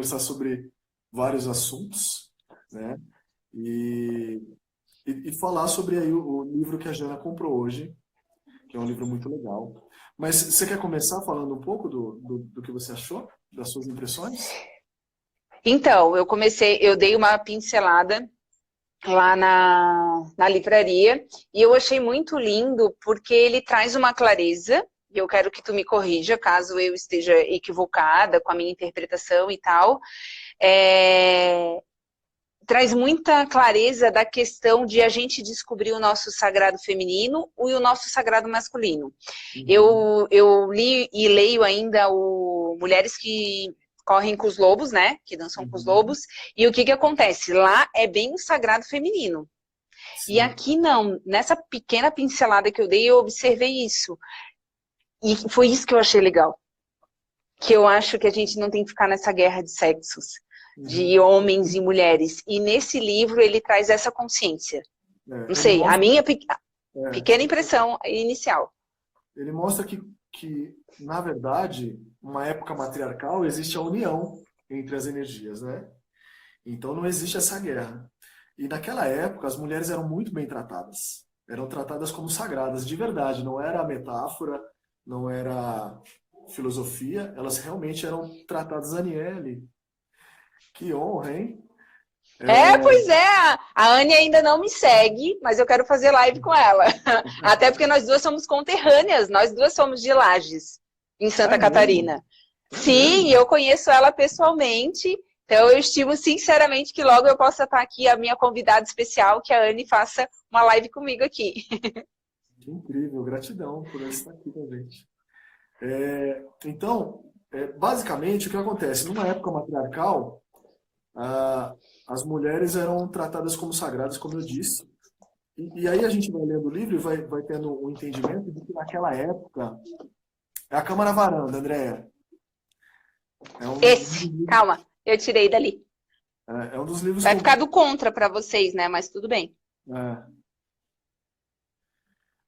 Conversar sobre vários assuntos, né? E, e falar sobre aí o livro que a Jana comprou hoje, que é um livro muito legal. Mas você quer começar falando um pouco do que você achou, das suas impressões? Então, eu dei uma pincelada lá na livraria e eu achei muito lindo porque ele traz uma clareza, e eu quero que tu me corrija caso eu esteja equivocada com a minha interpretação e tal. É, traz muita clareza da questão de a gente descobrir o nosso sagrado feminino e o nosso sagrado masculino. Uhum, Eu li e leio ainda o Mulheres que Correm com os Lobos, né? Que dançam com os uhum, lobos. E o que que acontece? Lá é bem o sagrado feminino. E sim. aqui não. Nessa pequena pincelada que eu dei, eu observei isso. E foi isso que eu achei legal. Que eu acho que a gente não tem que ficar nessa guerra de sexos, de Uhum. homens e mulheres. E nesse livro ele traz essa consciência. Não Ele sei, a mostra, minha é, pequena impressão inicial. ele mostra que, na verdade, uma época matriarcal existe a união entre as energias, né? Então não existe essa guerra. E naquela época as mulheres eram muito bem tratadas. Eram tratadas como sagradas, de verdade. Não era metáfora, não era filosofia. Elas realmente eram tratadas Aniele. Que honra, hein? É, pois é, a Anne ainda não me segue, mas eu quero fazer live com ela. Até porque nós duas somos conterrâneas, nós duas somos de Lages, em Ah, é Santa mesmo? Catarina. É Sim, mesmo? eu conheço ela pessoalmente, então eu estimo sinceramente que logo eu possa estar aqui, a minha convidada especial, que a Anne faça uma live comigo aqui. Que incrível. Gratidão por estar aqui com a gente. Então, basicamente, o que acontece? Numa época matriarcal, ah, as mulheres eram tratadas como sagradas, como eu disse. E aí a gente vai lendo o livro e vai tendo um entendimento de que naquela época, é a Câmara Varanda, Andréia, é Esse, calma, eu tirei dali. é um dos livros que Vai ficar eu... do contra para vocês, né? Mas tudo bem.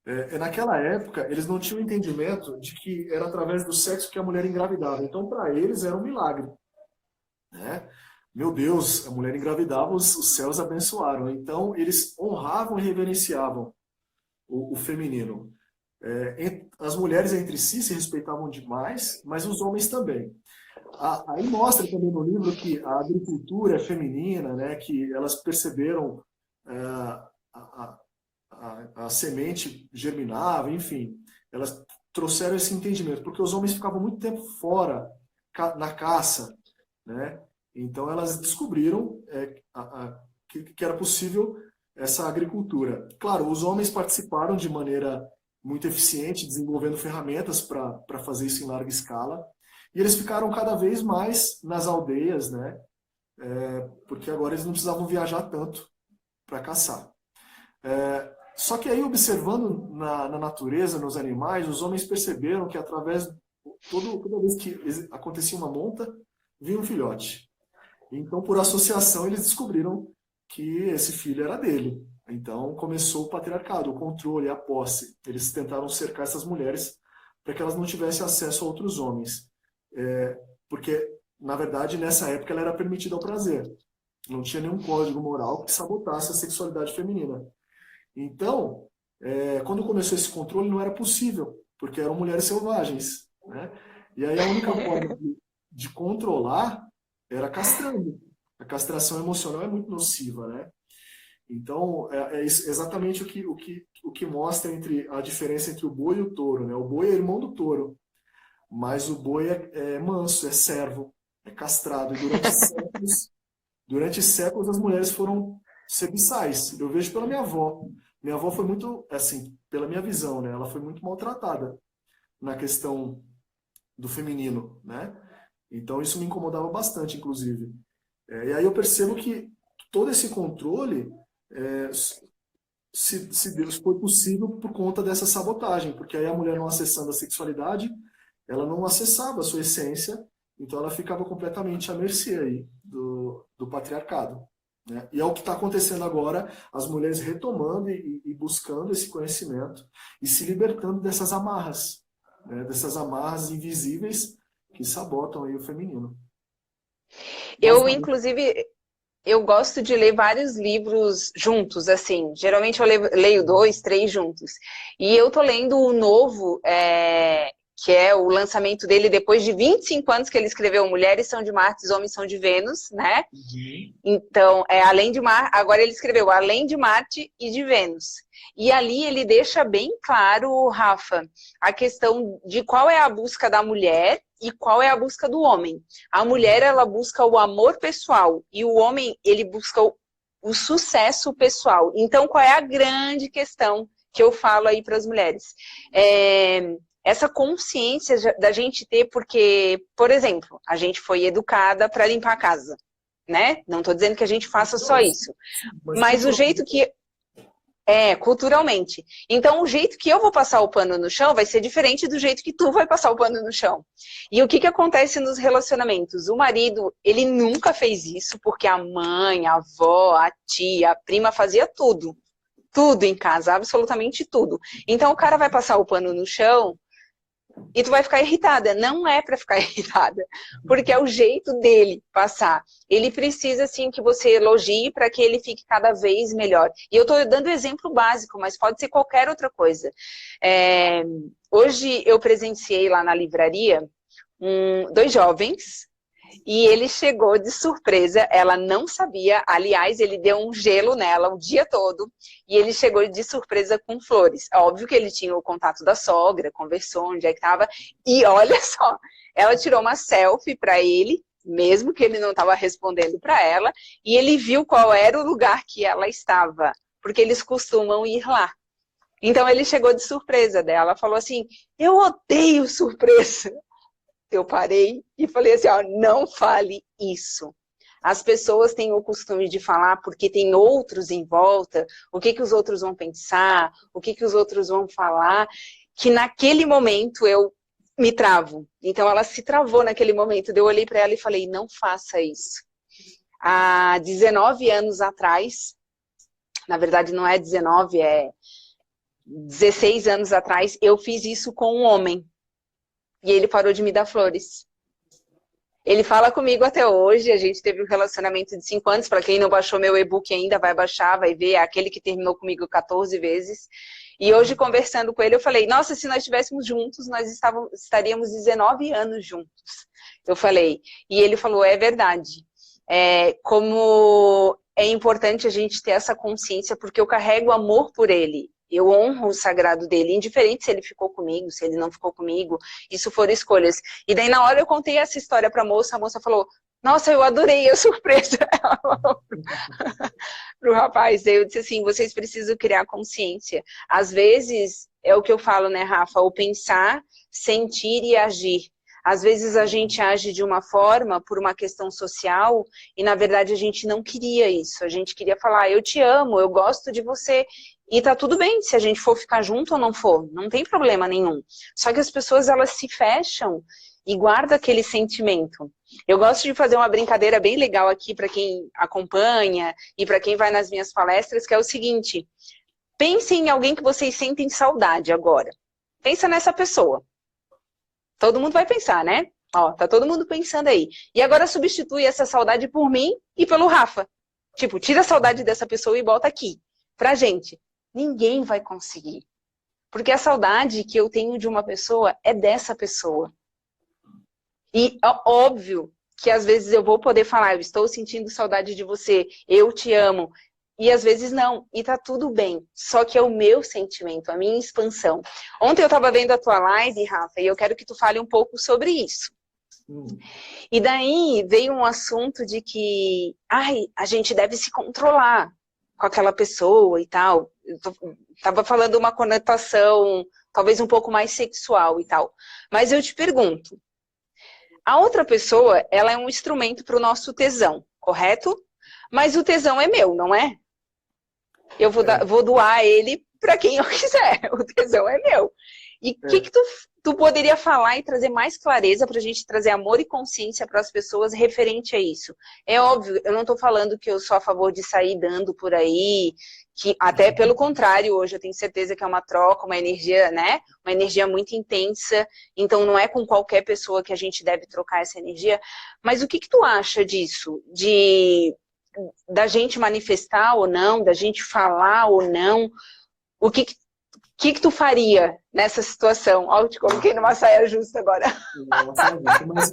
É, naquela época, eles não tinham entendimento de que era através do sexo que a mulher engravidava. Então, para eles, era um milagre, né? Meu Deus, a mulher engravidava, os céus abençoaram. Então, eles honravam e reverenciavam o feminino. As mulheres entre si se respeitavam demais, mas os homens também. Aí mostra também no livro que a agricultura é feminina, né, que elas perceberam a, a semente germinava, enfim, elas trouxeram esse entendimento, porque os homens ficavam muito tempo fora, na caça, né? Então elas descobriram que era possível essa agricultura. Claro, os homens participaram de maneira muito eficiente, desenvolvendo ferramentas para fazer isso em larga escala, e eles ficaram cada vez mais nas aldeias, né? Porque agora eles não precisavam viajar tanto para caçar. Só que aí, observando na natureza, nos animais, os homens perceberam que através, toda vez que acontecia uma monta, vinha um filhote. Então, por associação, eles descobriram que esse filho era dele. Então, começou o patriarcado, o controle, a posse. Eles tentaram cercar essas mulheres para que elas não tivessem acesso a outros homens. Porque, na verdade, nessa época, ela era permitida ao prazer. Não tinha nenhum código moral que sabotasse a sexualidade feminina. Então, quando começou esse controle, não era possível, porque eram mulheres selvagens, né? E aí a única forma de controlar era castrando. A castração emocional é muito nociva, né? Então, exatamente o que mostra entre a diferença entre o boi e o touro, né? O boi é irmão do touro, mas o boi é manso, é servo, é castrado. E durante séculos as mulheres foram serviçais. Eu vejo pela minha avó. Minha avó foi muito, assim, pela minha visão, né? Ela foi muito maltratada na questão do feminino, né? Então isso me incomodava bastante, inclusive. E aí eu percebo que todo esse controle se Deus foi possível por conta dessa sabotagem, porque aí a mulher não acessando a sexualidade, ela não acessava a sua essência, então ela ficava completamente à mercê aí do patriarcado. Né? E é o que está acontecendo agora, as mulheres retomando e buscando esse conhecimento e se libertando dessas amarras, né? Dessas amarras invisíveis que sabotam aí o feminino. Eu, Basicamente. inclusive, eu gosto de ler vários livros juntos, assim. Geralmente eu leio 2, 3 juntos. E eu tô lendo o novo, que é o lançamento dele depois de 25 anos que ele escreveu Mulheres são de Marte, Homens são de Vênus, né? Uhum. Então, além de Marte, agora ele escreveu Além de Marte e de Vênus. E ali ele deixa bem claro, Rafa, a questão de qual é a busca da mulher e qual é a busca do homem. A mulher, ela busca o amor pessoal e o homem, ele busca o sucesso pessoal. Então, qual é a grande questão que eu falo aí para as mulheres? Essa consciência da gente ter, porque, por exemplo, a gente foi educada para limpar a casa, né? Não estou dizendo que a gente faça só isso. Mas Mas o jeito que culturalmente. Então, o jeito que eu vou passar o pano no chão vai ser diferente do jeito que tu vai passar o pano no chão. E o que que acontece nos relacionamentos? O marido, ele nunca fez isso porque a mãe, a avó, a tia, a prima fazia tudo. Tudo em casa, absolutamente tudo. Então, o cara vai passar o pano no chão e tu vai ficar irritada. Não é para ficar irritada, porque é o jeito dele passar. Ele precisa, sim, que você elogie para que ele fique cada vez melhor. E eu estou dando exemplo básico, mas pode ser qualquer outra coisa. Hoje eu presenciei lá na livraria 2 jovens, e ele chegou de surpresa, ela não sabia, aliás, ele deu um gelo nela o dia todo, e ele chegou de surpresa com flores. Óbvio que ele tinha o contato da sogra, conversou onde é que estava, e olha só, ela tirou uma selfie para ele, mesmo que ele não estava respondendo para ela, e ele viu qual era o lugar que ela estava, porque eles costumam ir lá. Então ele chegou de surpresa dela, falou assim, eu odeio surpresa. Eu parei e falei assim, ó, não fale isso. As pessoas têm o costume de falar porque tem outros em volta, o que que os outros vão pensar, o que que os outros vão falar, que naquele momento eu me travo. Então ela se travou naquele momento, eu olhei para ela e falei, não faça isso. Há 19 anos atrás, na verdade não é 19, é 16 anos atrás, eu fiz isso com um homem. E ele parou de me dar flores. Ele fala comigo até hoje, a gente teve um relacionamento de 5 anos, para quem não baixou meu e-book ainda, vai baixar, vai ver, é aquele que terminou comigo 14 vezes. E hoje, conversando com ele, eu falei, nossa, se nós estivéssemos juntos, nós estaríamos 19 anos juntos. Eu falei, e ele falou, é verdade. Como é importante a gente ter essa consciência, porque eu carrego amor por ele. Eu honro o sagrado dele, indiferente se ele ficou comigo, se ele não ficou comigo, isso foram escolhas. E daí na hora eu contei essa história para a moça falou, nossa, eu adorei a surpresa. Pro rapaz, daí eu disse assim, vocês precisam criar consciência. Às vezes, é o que eu falo, né, Rafa, o pensar, sentir e agir. Às vezes a gente age de uma forma por uma questão social e na verdade a gente não queria isso. A gente queria falar, eu te amo, eu gosto de você. E tá tudo bem se a gente for ficar junto ou não for, não tem problema nenhum. Só que as pessoas, elas se fecham e guardam aquele sentimento. Eu gosto de fazer uma brincadeira bem legal aqui para quem acompanha e para quem vai nas minhas palestras, que é o seguinte, pensem em alguém que vocês sentem saudade agora. Pensa nessa pessoa. Todo mundo vai pensar, né? Ó, tá todo mundo pensando aí. E agora substitui essa saudade por mim e pelo Rafa. Tipo, tira a saudade dessa pessoa e bota aqui, pra gente. Ninguém vai conseguir. Porque a saudade que eu tenho de uma pessoa é dessa pessoa. E óbvio que às vezes eu vou poder falar, eu estou sentindo saudade de você, eu te amo. E às vezes não, e tá tudo bem. Só que é o meu sentimento, a minha expansão. Ontem eu estava vendo a tua live, Rafa, e eu quero que tu fale um pouco sobre isso. E daí veio um assunto de que, a gente deve se controlar com aquela pessoa e tal. Eu tava falando uma conotação talvez um pouco mais sexual e tal. Mas eu te pergunto, a outra pessoa, ela é um instrumento para o nosso tesão, correto? Mas o tesão é meu, não é? Eu vou doar ele para quem eu quiser, o tesão é meu. E o que tu poderia falar e trazer mais clareza para a gente trazer amor e consciência para as pessoas referente a isso? É óbvio, eu não estou falando que eu sou a favor de sair dando por aí, que até pelo contrário, hoje eu tenho certeza que é uma troca, uma energia, né? Uma energia muito intensa, então não é com qualquer pessoa que a gente deve trocar essa energia. Mas o que tu acha disso? Da gente manifestar ou não, da gente falar ou não? O que tu faria nessa situação? Ó, eu te coloquei numa saia justa agora. Mas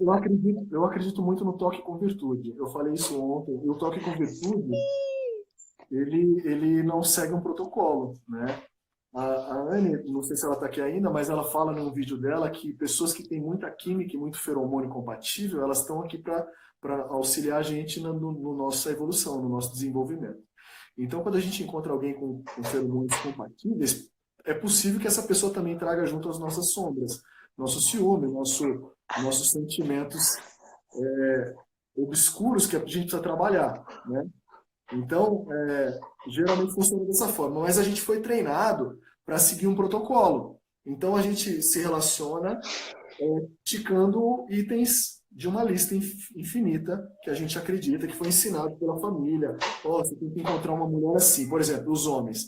eu acredito muito no toque com virtude. Eu falei isso ontem. E o toque com virtude, ele não segue um protocolo, né? A Anne, não sei se ela está aqui ainda, mas ela fala num vídeo dela que pessoas que têm muita química e muito feromônio compatível, elas estão aqui para auxiliar a gente na nossa evolução, no nosso desenvolvimento. Então, quando a gente encontra alguém com feromônios compatíveis, é possível que essa pessoa também traga junto as nossas sombras, nosso ciúme, nossos sentimentos obscuros que a gente precisa trabalhar, né? Então, geralmente funciona dessa forma, mas a gente foi treinado para seguir um protocolo. Então, a gente se relaciona ticando itens de uma lista infinita que a gente acredita, que foi ensinado pela família. Você tem que encontrar uma mulher assim. Por exemplo, os homens.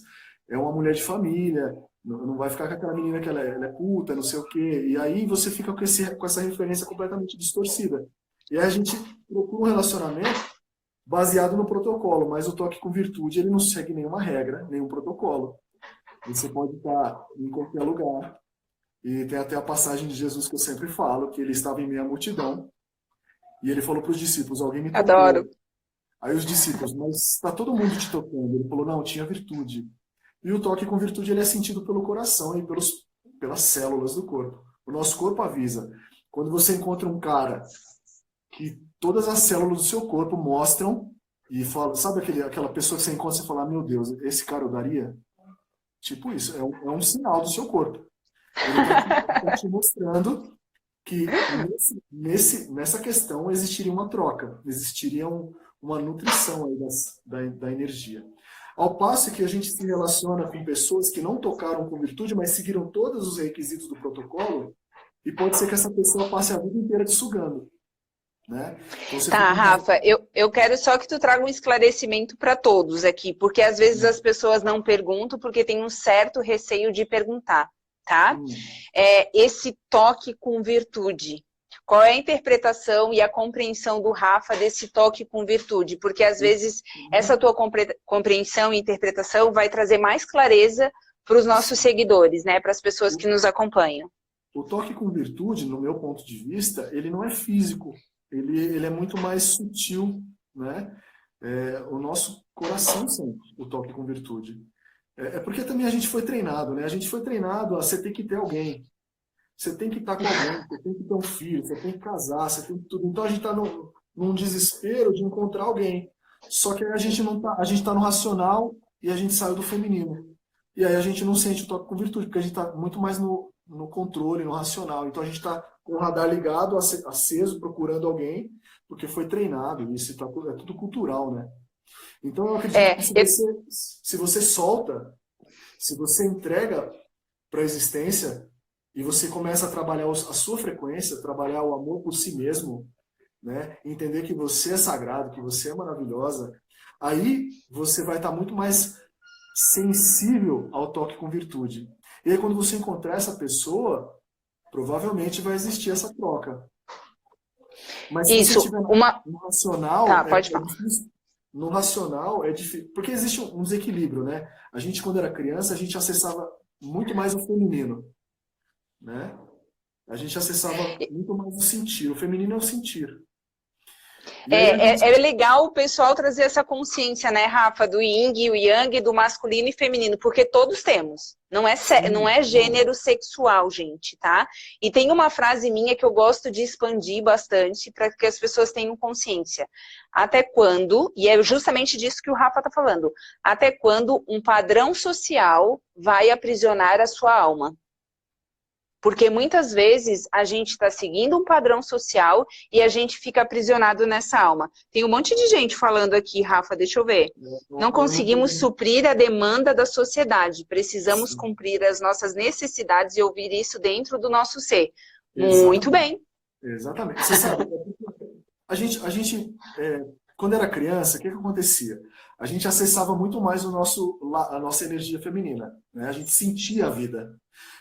É uma mulher de família, não vai ficar com aquela menina que ela é puta, não sei o quê. E aí você fica com essa referência completamente distorcida. E aí a gente procura um relacionamento baseado no protocolo, mas o toque com virtude, ele não segue nenhuma regra, nenhum protocolo. Você pode estar em qualquer lugar. E tem até a passagem de Jesus que eu sempre falo, que ele estava em meio à multidão, e ele falou para os discípulos, alguém me tocou. Adoro. Aí os discípulos, mas está todo mundo te tocando. Ele falou, não, tinha virtude. E o toque com virtude, ele é sentido pelo coração e pelas células do corpo. O nosso corpo avisa. Quando você encontra um cara que todas as células do seu corpo mostram e fala, sabe aquela pessoa que você encontra e fala, meu Deus, esse cara eu daria? Tipo isso, é um sinal do seu corpo. Ele está te mostrando que nessa questão existiria uma troca, existiria uma nutrição aí da energia. Ao passo que a gente se relaciona com pessoas que não tocaram com virtude, mas seguiram todos os requisitos do protocolo, e pode ser que essa pessoa passe a vida inteira te sugando. Né? Então, tá, Rafa, eu quero só que tu traga um esclarecimento para todos aqui, porque às vezes as pessoas não perguntam porque tem um certo receio de perguntar, tá? Esse toque com virtude, qual é a interpretação e a compreensão do Rafa desse toque com virtude? Porque às vezes essa tua compreensão e interpretação vai trazer mais clareza para os nossos seguidores, né? Para as pessoas que nos acompanham. O toque com virtude, no meu ponto de vista, ele não é físico. Ele é muito mais sutil, né? O nosso coração sente o toque com virtude. Porque também a gente foi treinado, né? A gente foi treinado a você tem que ter alguém. Você tem que estar com alguém, você tem que ter um filho, você tem que casar, você tem que tudo. Então a gente está num desespero de encontrar alguém. Só que a gente não tá, a gente está no racional e a gente saiu do feminino. E aí a gente não sente o toque com virtude, porque a gente está muito mais no controle, no racional. Então a gente está com o radar ligado, aceso, procurando alguém, porque foi treinado. Isso é tudo cultural, né? Então eu acredito que se você solta, se você entrega para a existência e você começa a trabalhar a sua frequência, trabalhar o amor por si mesmo, né? Entender que você é sagrado, que você é maravilhosa, aí você vai estar muito mais sensível ao toque com virtude. E aí quando você encontrar essa pessoa, provavelmente vai existir essa troca. Mas se você estiver no racional, pode falar. No racional é difícil, porque existe um desequilíbrio, né? A gente, quando era criança, a gente acessava muito mais o feminino, né? A gente acessava muito mais o sentir. O feminino é o sentir. É legal o pessoal trazer essa consciência, né, Rafa, do yin e o yang, do masculino e feminino, porque todos temos. Não é gênero sexual, gente, tá? E tem uma frase minha que eu gosto de expandir bastante para que as pessoas tenham consciência. Até quando, e é justamente disso que o Rafa tá falando, até quando um padrão social vai aprisionar a sua alma? Porque muitas vezes a gente está seguindo um padrão social e a gente fica aprisionado nessa alma. Tem um monte de gente falando aqui, Rafa, deixa eu ver. Não conseguimos suprir a demanda da sociedade. Precisamos cumprir as nossas necessidades e ouvir isso dentro do nosso ser. Muito bem. Exatamente. Você sabe, quando era criança, o que acontecia? A gente acessava muito mais a nossa energia feminina, né? A gente sentia a vida.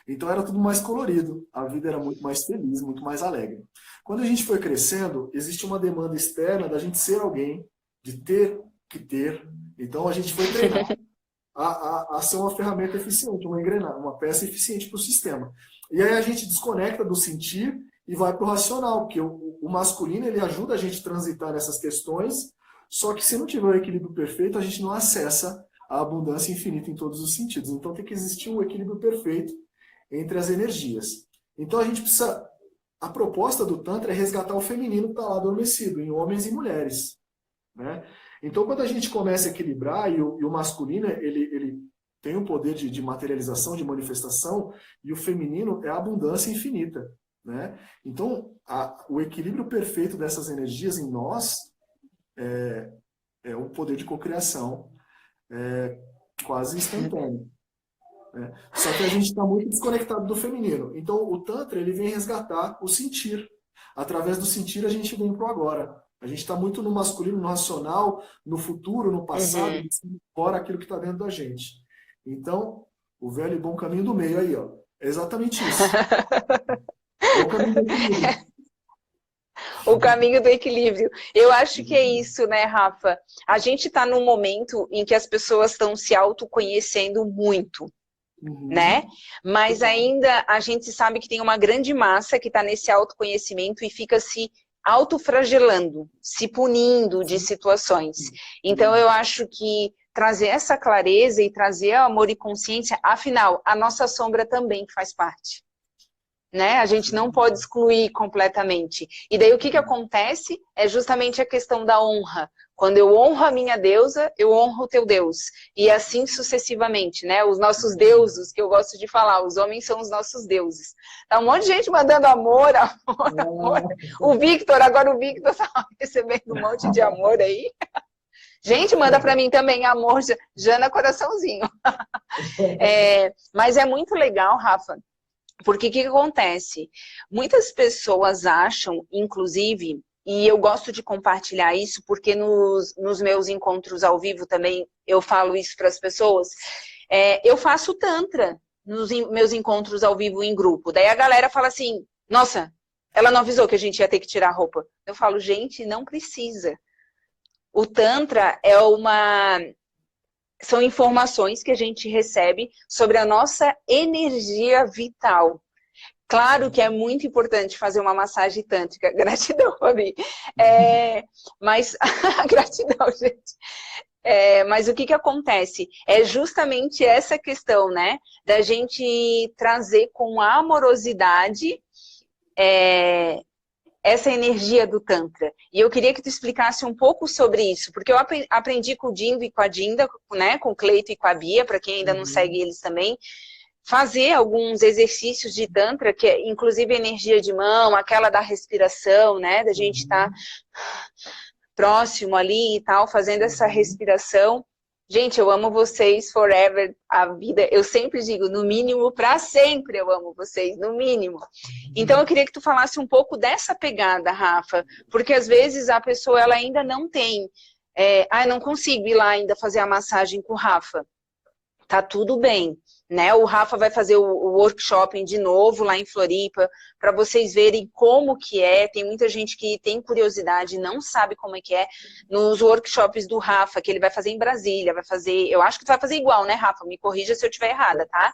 Então era tudo mais colorido, a vida era muito mais feliz, muito mais alegre. Quando a gente foi crescendo, existe uma demanda externa da gente ser alguém, de ter que ter. Então a gente foi treinar a ser uma ferramenta eficiente, uma engrenagem, uma peça eficiente para o sistema. E aí a gente desconecta do sentir e vai para o racional, porque o masculino ele ajuda a gente a transitar nessas questões, só que se não tiver o equilíbrio perfeito, a gente não acessa a abundância infinita em todos os sentidos. Então tem que existir um equilíbrio perfeito entre as energias. Então a gente precisa... A proposta do Tantra é resgatar o feminino que está lá adormecido, em homens e mulheres, né? Então quando a gente começa a equilibrar, e o masculino ele tem o poder de materialização, de manifestação, e o feminino é a abundância infinita, né? Então o equilíbrio perfeito dessas energias em nós é um poder de cocriação quase instantâneo. Só que a gente está muito desconectado do feminino. Então o Tantra ele vem resgatar o sentir. Através do sentir a gente vem para o agora. A gente está muito no masculino, no racional, no futuro, no passado, fora aquilo que está dentro da gente. Então, o velho e bom caminho do meio aí, ó. É exatamente isso. É o caminho do equilíbrio. O caminho do equilíbrio. Eu acho que é isso, né, Rafa? A gente está num momento em que as pessoas estão se autoconhecendo muito. Né? Mas ainda a gente sabe que tem uma grande massa que está nesse autoconhecimento e fica se autofragelando, se punindo de situações. Então eu acho que trazer essa clareza e trazer amor e consciência, afinal, a nossa sombra também faz parte. Né? A gente não pode excluir completamente. E daí o que acontece é justamente a questão da honra. Quando eu honro a minha deusa, eu honro o teu Deus. E assim sucessivamente, né? Os nossos deuses, que eu gosto de falar, os homens são os nossos deuses. Tá um monte de gente mandando amor, amor, amor. Agora o Victor tá recebendo um monte de amor aí. Gente, manda para mim também amor, Jana Coraçãozinho. Mas é muito legal, Rafa, porque o que acontece? Muitas pessoas acham, inclusive... E eu gosto de compartilhar isso, porque nos meus encontros ao vivo também eu falo isso para as pessoas. Eu faço Tantra nos meus encontros ao vivo em grupo. Daí a galera fala assim, nossa, ela não avisou que a gente ia ter que tirar a roupa. Eu falo, gente, não precisa. O Tantra são informações que a gente recebe sobre a nossa energia vital. Claro que é muito importante fazer uma massagem tântrica. Gratidão, Fabi. Mas, gratidão, gente. Mas o que acontece? É justamente essa questão, né? Da gente trazer com amorosidade essa energia do Tantra. E eu queria que tu explicasse um pouco sobre isso, porque eu aprendi com o Dindo e com a Dinda, né? Com o Cleito e com a Bia, para quem ainda não segue eles também, fazer alguns exercícios de Tantra, que é inclusive energia de mão, aquela da respiração, né? Da gente estar próximo ali e tal, fazendo essa respiração. Gente, eu amo vocês forever, a vida. Eu sempre digo, no mínimo, para sempre eu amo vocês, no mínimo. Então eu queria que tu falasse um pouco dessa pegada, Rafa, porque às vezes a pessoa ela ainda não tem... não consigo ir lá ainda fazer a massagem com o Rafa. Tá tudo bem. Né? O Rafa vai fazer o workshop de novo lá em Floripa, para vocês verem como que é. Tem muita gente que tem curiosidade, não sabe como é que é. Nos workshops do Rafa, que ele vai fazer em Brasília, vai fazer... Eu acho que tu vai fazer igual, né, Rafa? Me corrija se eu estiver errada, tá?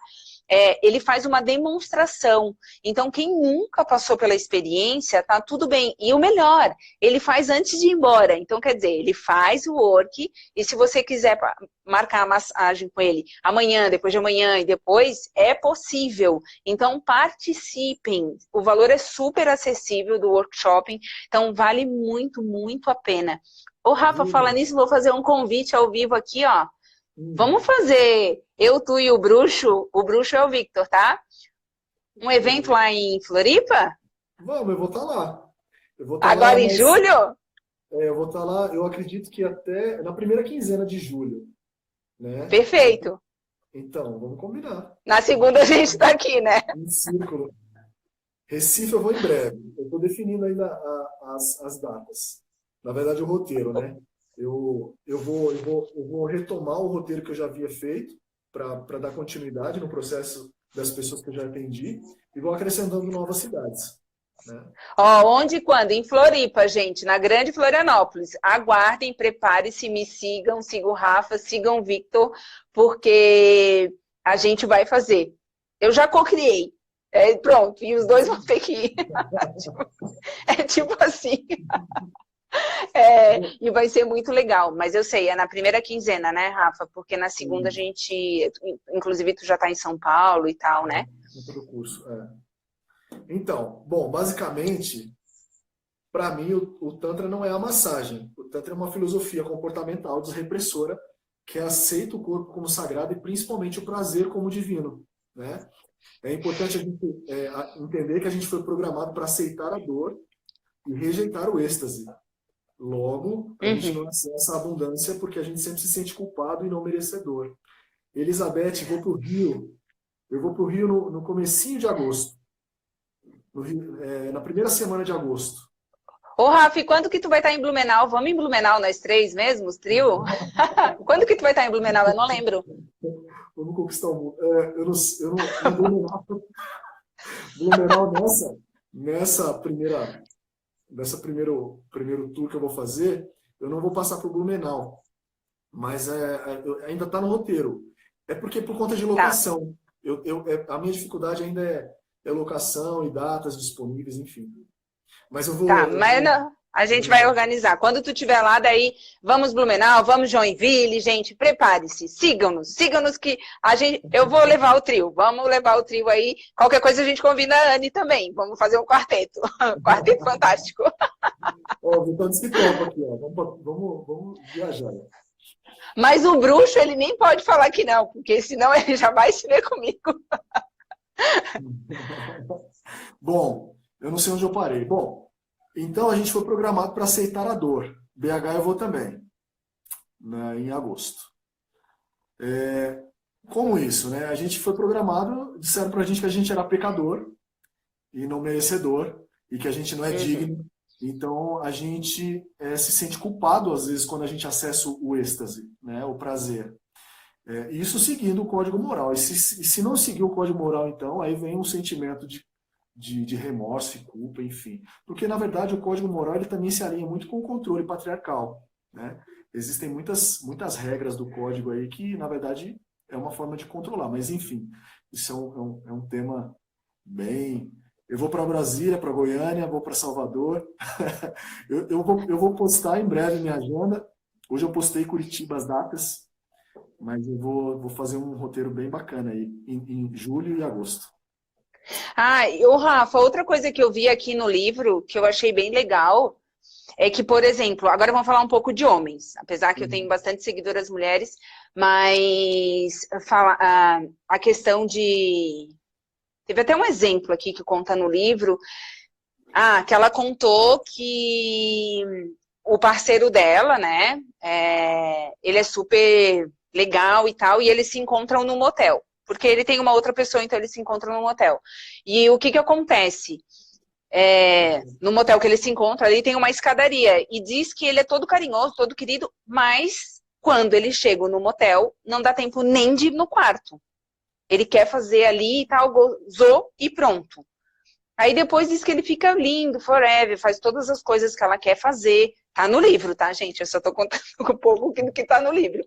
Ele faz uma demonstração. Então, quem nunca passou pela experiência, tá tudo bem. E o melhor, ele faz antes de ir embora. Então, quer dizer, ele faz o work, e se você quiser marcar a massagem com ele amanhã, depois de amanhã e depois, é possível. Então, participem. O valor é super acessível do workshop, então vale muito, muito a pena. Ô, Rafa, fala nisso, vou fazer um convite ao vivo aqui, ó. Vamos fazer eu, tu e o bruxo é o Victor, tá? Um evento lá em Floripa? Vamos, eu vou estar lá. Eu vou estar lá, Agora em mas julho? eu vou estar lá, eu acredito que até na primeira quinzena de julho, né? Perfeito. Então, vamos combinar. Na segunda a gente está aqui, né? Em círculo. Recife eu vou em breve. Eu estou definindo ainda as datas. Na verdade, o roteiro, né? Eu vou retomar o roteiro que eu já havia feito para dar continuidade no processo das pessoas que eu já atendi e vou acrescentando novas cidades, né? Ó, onde e quando? Em Floripa, gente, na Grande Florianópolis. Aguardem, prepare-se, me sigam, sigam o Rafa, sigam o Victor, porque a gente vai fazer. Eu já co-criei. Pronto, e os dois vão ter que ir. É tipo assim. E vai ser muito legal. Mas eu sei, é na primeira quinzena, né, Rafa? Porque na segunda a Sim, gente. Inclusive, tu já tá em São Paulo e tal, né? no todo curso. Então, bom, basicamente, para mim, o Tantra não é a massagem. O Tantra é uma filosofia comportamental desrepressora que aceita o corpo como sagrado e principalmente o prazer como divino, né? É importante a gente entender que a gente foi programado para aceitar a dor e rejeitar o êxtase. Logo, a gente Uhum. não acessa a abundância porque a gente sempre se sente culpado e não merecedor. Elizabeth, vou para o Rio. Eu vou para o Rio no comecinho de agosto. No Rio, na primeira semana de agosto. Ô, Rafa, e quando que tu vai estar em Blumenau? Vamos em Blumenau nós três mesmo, os trio? Quando que tu vai estar em Blumenau? Eu não lembro. Vamos conquistar o mundo. Em Blumenau nessa primeiro tour que eu vou fazer, eu não vou passar por Blumenau, mas ainda está no roteiro. É porque por conta de Tá, locação. A minha dificuldade ainda é locação e datas disponíveis, enfim. Mas tá. eu Mas vou não, a gente vai organizar. organizar. Quando tu estiver lá, daí vamos Blumenau, vamos Joinville, gente, prepare-se, sigam-nos que eu vou levar o trio. Vamos levar o trio aí. Qualquer coisa a gente convida a Anne também. Vamos fazer um quarteto, quarteto fantástico. Ó, o Vitão disse que topa aqui, ó. Vamos viajar. Mas o bruxo, ele nem pode falar que não, porque senão ele já vai se ver comigo. Bom, eu não sei onde eu parei. Bom, então a gente foi programado para aceitar a dor. BH eu vou também, né, em agosto. Como isso, né? A gente foi programado, disseram pra gente que a gente era pecador e não merecedor e que a gente não é Uhum. digno. Então a gente se sente culpado às vezes quando a gente acessa o êxtase, né? O prazer. Isso seguindo o código moral. E se não seguir o código moral, então, aí vem um sentimento de remorso e culpa, enfim. Porque, na verdade, o código moral ele também se alinha muito com o controle patriarcal, né? Existem muitas regras do código aí que, na verdade, é uma forma de controlar. Mas, enfim, isso é um tema bem... Eu vou para Brasília, para Goiânia, vou para Salvador. Eu vou postar em breve minha agenda. Hoje eu postei Curitiba as datas, mas eu vou fazer um roteiro bem bacana aí, em julho e agosto. Ah, e ô Rafa, outra coisa que eu vi aqui no livro, que eu achei bem legal, é que, por exemplo, agora vamos falar um pouco de homens, apesar que eu tenho Uhum. bastante seguidoras mulheres, mas a questão de. Teve até um exemplo aqui que conta no livro, que ela contou que o parceiro dela, né, ele é super legal e tal, e eles se encontram no motel. Porque ele tem uma outra pessoa, então eles se encontram no motel. E o que que acontece? No motel que eles se encontram ali tem uma escadaria. E diz que ele é todo carinhoso, todo querido, mas quando eles chegam no motel, não dá tempo nem de ir no quarto. Ele quer fazer ali e tal, gozou e pronto. Aí depois diz que ele fica lindo, forever, faz todas as coisas que ela quer fazer. Tá no livro, tá, gente? Eu só tô contando um pouco do que tá no livro.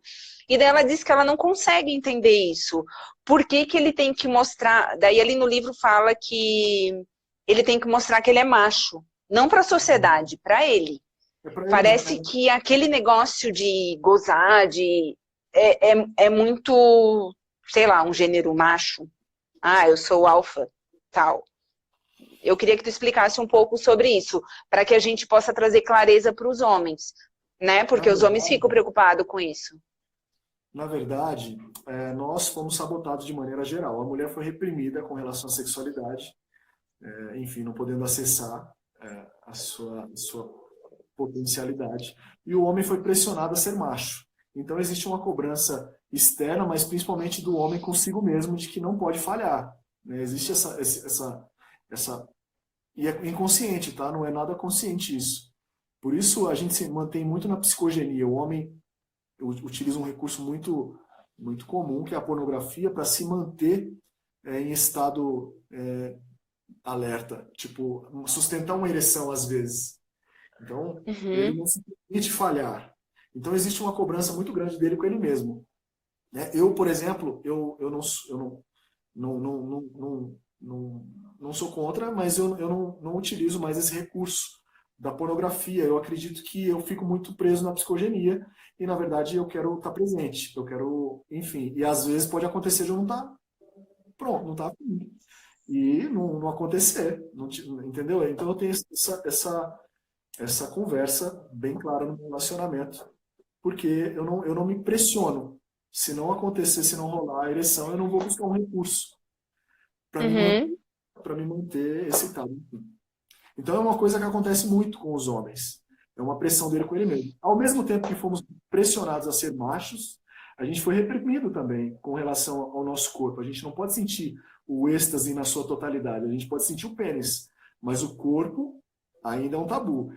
E daí ela diz que ela não consegue entender isso. Por que que ele tem que mostrar... Daí ali no livro fala que ele tem que mostrar que ele é macho. Não para a sociedade, para ele. É para ele mesmo. Parece que aquele negócio de gozar, é muito, sei lá, um gênero macho. Eu sou alfa, tal. Eu queria que tu explicasse um pouco sobre isso, para que a gente possa trazer clareza para os homens, né? Na Porque os homens ficam verdade, preocupados com isso. Na verdade, nós fomos sabotados de maneira geral. A mulher foi reprimida com relação à sexualidade, enfim, não podendo acessar a sua potencialidade. E o homem foi pressionado a ser macho. Então existe uma cobrança externa, mas principalmente do homem consigo mesmo, de que não pode falhar, né? Existe essa... E é inconsciente, tá? Não é nada consciente isso. Por isso a gente se mantém muito na psicogenia. O homem utiliza um recurso muito comum, que é a pornografia, para se manter em estado alerta. Tipo, sustentar uma ereção às vezes. Então, ele Uhum, não se permite falhar. Então, existe uma cobrança muito grande dele com ele mesmo, né? Eu, por exemplo, eu não sou contra, mas eu não utilizo mais esse recurso da pornografia. Eu acredito que eu fico muito preso na psicogenia e, na verdade, eu quero estar presente. Eu quero, enfim. E às vezes pode acontecer de eu não estar pronto, não estar afim. E não acontecer, entendeu? Então eu tenho essa conversa bem clara no meu relacionamento, porque eu não me pressiono. Se não acontecer, se não rolar a ereção, eu não vou buscar um recurso para me manter, uhum, para me manter excitado. Então é uma coisa que acontece muito com os homens. É uma pressão dele com ele mesmo. Ao mesmo tempo que fomos pressionados a ser machos, a gente foi reprimido também com relação ao nosso corpo. A gente não pode sentir o êxtase na sua totalidade. A gente pode sentir o pênis, mas o corpo ainda é um tabu.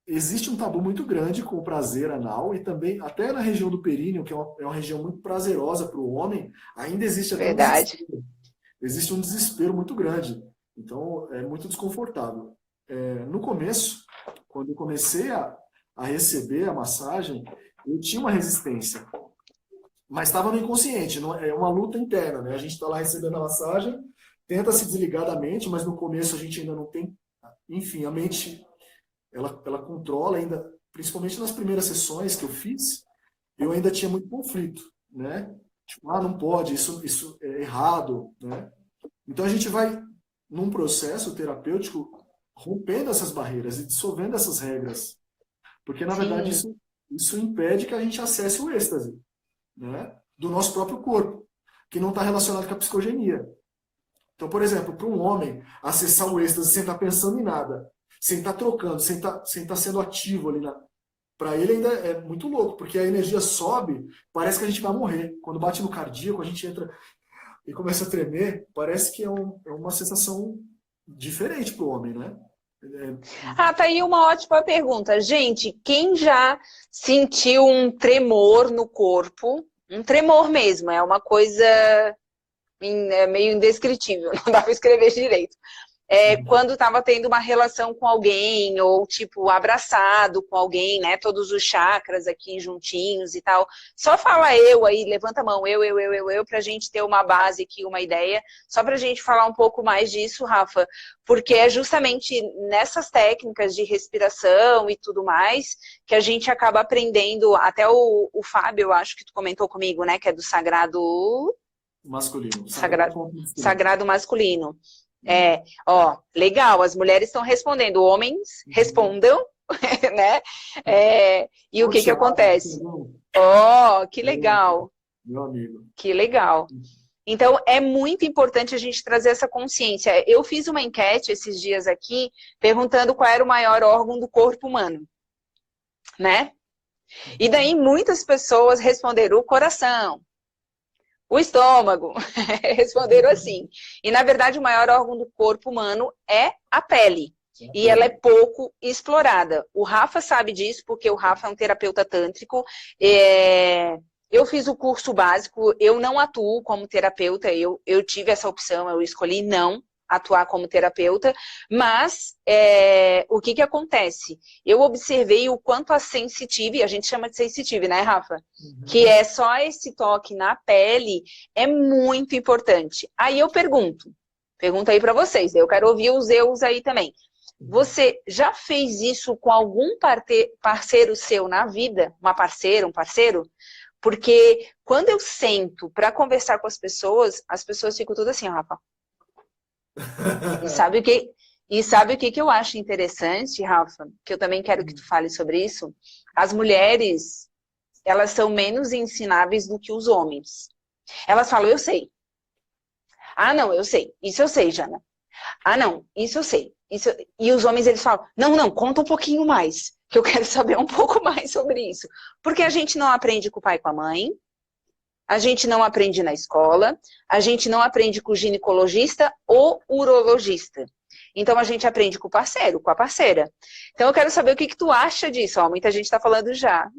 Existe um tabu muito grande com o prazer anal e também, até na região do períneo, que é uma região muito prazerosa para o homem, ainda existe até um verdade. desespero. Existe um desespero muito grande. Então, é muito desconfortável. No começo, quando eu comecei a receber a massagem, eu tinha uma resistência, mas estava no inconsciente, é uma luta interna, né? A gente está lá recebendo a massagem, tenta se desligar da mente, mas no começo a gente ainda não tem, enfim, a mente ela controla ainda, principalmente nas primeiras sessões que eu fiz, eu ainda tinha muito conflito, né? Tipo, não pode, isso é errado, né? Então a gente vai num processo terapêutico rompendo essas barreiras e dissolvendo essas regras, porque na verdade Sim. isso impede que a gente acesse o êxtase, né? Do nosso próprio corpo, que não está relacionado com a psicogenia. Então, por exemplo, para um homem acessar o êxtase sem estar pensando em nada, sem estar trocando, sem estar sendo ativo ali para ele ainda é muito louco, porque a energia sobe, parece que a gente vai morrer. Quando bate no cardíaco, a gente entra e começa a tremer, parece que é uma sensação diferente para o homem, né? É, Ah, tá aí uma ótima pergunta. Gente, quem já sentiu um tremor no corpo? Um tremor mesmo, é uma coisa meio indescritível, não dá para escrever direito. Quando estava tendo uma relação com alguém, ou tipo, abraçado com alguém, né? Todos os chakras aqui juntinhos e tal. Só fala eu aí, levanta a mão, eu, pra gente ter uma base aqui, uma ideia. Só pra gente falar um pouco mais disso, Rafa, porque é justamente nessas técnicas de respiração e tudo mais que a gente acaba aprendendo. Até o Fábio, eu acho que tu comentou comigo, né? Que é do masculino, sagrado sagrado, ponto masculino. sagrado masculino. Ó, legal, as mulheres estão respondendo, homens Uhum. respondam, né? E o Ô, que Thiago, acontece? perdão, Ó, que ô, legal, meu amigo. que legal. Então, é muito importante a gente trazer essa consciência. Eu fiz uma enquete esses dias aqui, perguntando qual era o maior órgão do corpo humano, né? E daí muitas pessoas responderam o coração, o estômago, responderam assim. E, na verdade, o maior órgão do corpo humano é a pele. A E ela é pele. pouco explorada. O Rafa sabe disso, porque o Rafa é um terapeuta tântrico. Eu fiz o curso básico, eu não atuo como terapeuta, eu tive essa opção, eu escolhi não atuar como terapeuta, mas o que acontece? Eu observei o quanto a sensitive, a gente chama de sensitive, né, Rafa? Que Uhum. é só esse toque na pele, é muito importante. Aí eu pergunto aí para vocês, eu quero ouvir os eus aí também. Você já fez isso com algum parceiro seu na vida? Uma parceira, um parceiro? Porque quando eu sento para conversar com as pessoas ficam todas assim, Rafa. E sabe o que? E sabe o que eu acho interessante, Rafa? Que eu também quero que tu fale sobre isso. As mulheres elas são menos ensináveis do que os homens. Elas falam, eu sei. Ah, não, eu sei. Isso eu sei, Jana. Ah, não, isso eu sei. E os homens, eles falam, não, não, conta um pouquinho mais, que eu quero saber um pouco mais sobre isso. Porque a gente não aprende com o pai e com a mãe, a gente não aprende na escola, a gente não aprende com o ginecologista ou urologista. Então, a gente aprende com o parceiro, com a parceira. Então, eu quero saber o que tu acha disso. Ó, muita gente está falando já.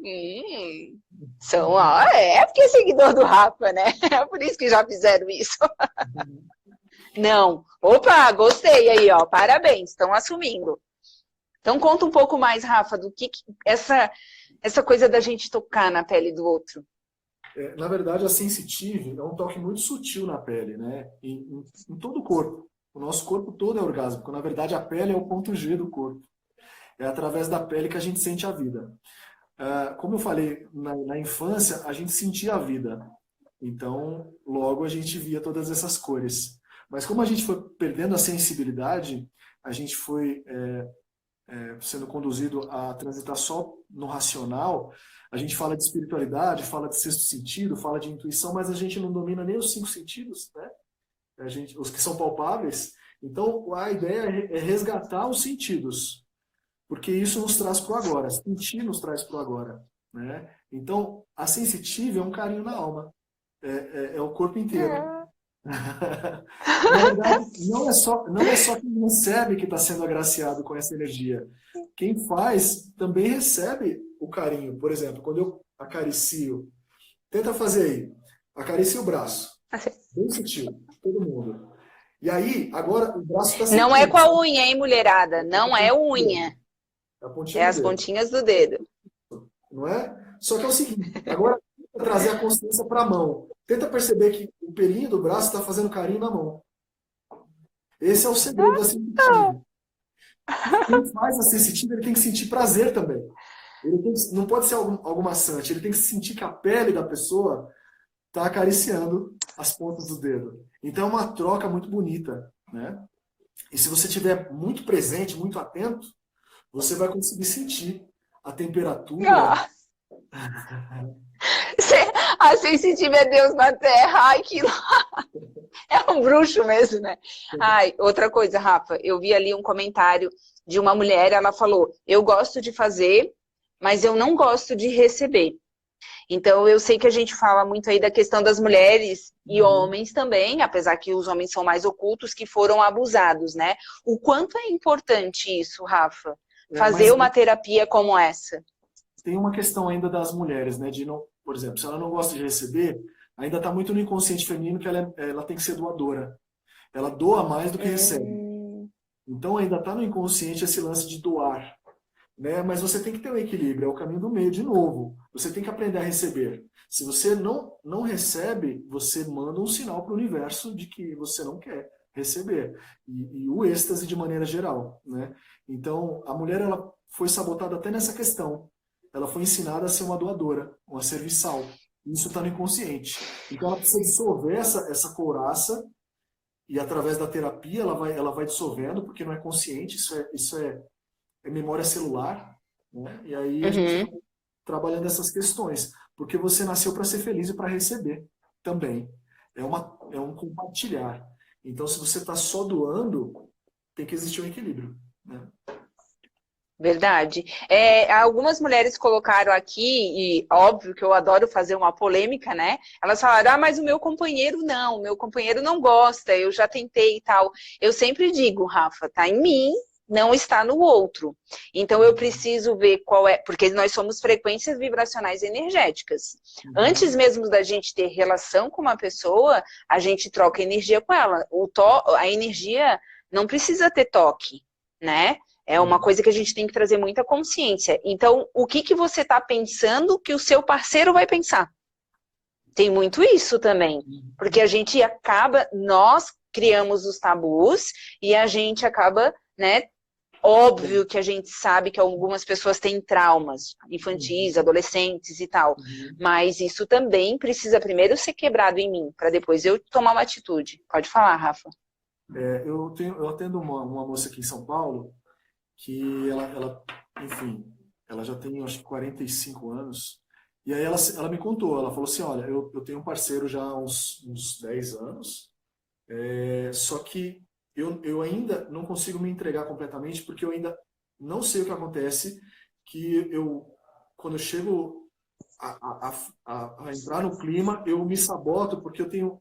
Porque é seguidor do Rafa, né? É por isso que já fizeram isso. Não. Opa, gostei aí, ó. Parabéns, estão assumindo. Então, conta um pouco mais, Rafa, do que essa coisa da gente tocar na pele do outro. Na verdade, a sensitive é um toque muito sutil na pele, né? Em todo o corpo. O nosso corpo todo é orgásmico. Na verdade, a pele é o ponto G do corpo. É através da pele que a gente sente a vida. Como eu falei, na infância, a gente sentia a vida. Então, logo a gente via todas essas cores. Mas como a gente foi perdendo a sensibilidade, a gente foi sendo conduzido a transitar só no racional. A gente fala de espiritualidade, fala de sexto sentido, fala de intuição, mas a gente não domina nem os 5 sentidos, né? Os que são palpáveis. Então, a ideia é resgatar os sentidos, porque isso nos traz para o agora. Sentir nos traz para o agora, né? Então, a sensitiva é um carinho na alma, é o corpo inteiro. Na verdade, não é só quem recebe que está sendo agraciado com essa energia. Quem faz também recebe o carinho. Por exemplo, quando eu acaricio, tenta fazer aí, acaricia o braço, bem sutil, todo mundo. E aí, agora o braço está Não é com a unha, hein, mulherada? Não é unha. A pontinha É do as dedo, pontinhas do dedo. não é? Só que é o seguinte, agora tenta trazer a consciência para a mão. Tenta perceber que o pelinho do braço está fazendo carinho na mão. Esse é o segredo da sensitiva. Quem faz a sensitiva, ele tem que sentir prazer também. Não pode ser algo maçante, ele tem que sentir que a pele da pessoa está acariciando as pontas do dedo. Então é uma troca muito bonita, né? E se você estiver muito presente, muito atento, você vai conseguir sentir a temperatura. A sensitiva é Deus na terra. Ai, que é um bruxo mesmo, né? Ai, outra coisa, Rafa, eu vi ali um comentário de uma mulher, ela falou, eu gosto de fazer, mas eu não gosto de receber. Então, eu sei que a gente fala muito aí da questão das mulheres e homens também, apesar que os homens são mais ocultos, que foram abusados, né? O quanto é importante isso, Rafa? Fazer uma terapia como essa? Tem uma questão ainda das mulheres, né? De não, por exemplo, se ela não gosta de receber, ainda está muito no inconsciente feminino que ela tem que ser doadora. Ela doa mais do que recebe. Então ainda está no inconsciente esse lance de doar. Né? Mas você tem que ter um equilíbrio, é o caminho do meio de novo. Você tem que aprender a receber. Se você não recebe, você manda um sinal para o universo de que você não quer receber. E o êxtase de maneira geral. Né? Então, a mulher ela foi sabotada até nessa questão. Ela foi ensinada a ser uma doadora, uma serviçal. Isso está no inconsciente. Então, ela precisa dissolver essa couraça e, através da terapia, ela vai dissolvendo, porque não é consciente, isso é memória celular, né? E aí a gente vai trabalhando essas questões, porque você nasceu para ser feliz e para receber também. É um compartilhar. Então, se você está só doando, tem que existir um equilíbrio, né? Verdade. Algumas mulheres colocaram aqui, e óbvio que eu adoro fazer uma polêmica, né? Elas falaram, mas o meu companheiro não gosta, eu já tentei e tal. Eu sempre digo, Rafa, tá em mim, não está no outro. Então eu preciso ver qual é, porque nós somos frequências vibracionais energéticas. Antes mesmo da gente ter relação com uma pessoa, a gente troca energia com ela. A energia não precisa ter toque, né? É uma coisa que a gente tem que trazer muita consciência. Então, o que você está pensando que o seu parceiro vai pensar? Tem muito isso também. Porque a gente acaba, nós criamos os tabus e a gente acaba, né? Óbvio que a gente sabe que algumas pessoas têm traumas infantis, adolescentes e tal. Mas isso também precisa primeiro ser quebrado em mim, para depois eu tomar uma atitude. Pode falar, Rafa. Eu atendo uma moça aqui em São Paulo que enfim, ela já tem acho que 45 anos E aí ela me contou, ela falou assim, olha, eu tenho um parceiro já há uns 10 anos, só que eu ainda não consigo me entregar completamente, porque eu ainda não sei o que acontece, que quando eu chego a entrar no clima, eu me saboto, porque eu tenho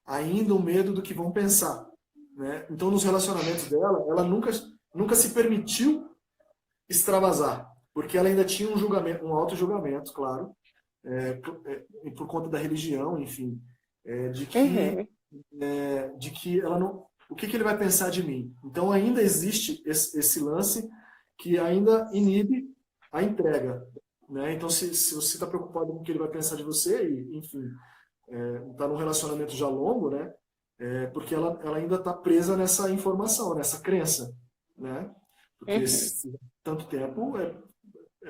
ainda o medo do que vão pensar, né? Então, nos relacionamentos dela, ela nunca se permitiu extravasar, porque ela ainda tinha um julgamento, um auto-julgamento, claro, por conta da religião, enfim, é, de que Uhum. de que ela não, o que ele vai pensar de mim. Então ainda existe esse lance que ainda inibe a entrega, né? Então se você está preocupado com o que ele vai pensar de você e, enfim, está num relacionamento já longo, né? Porque ela ainda está presa nessa informação, nessa crença, né? Porque Uhum. tanto tempo é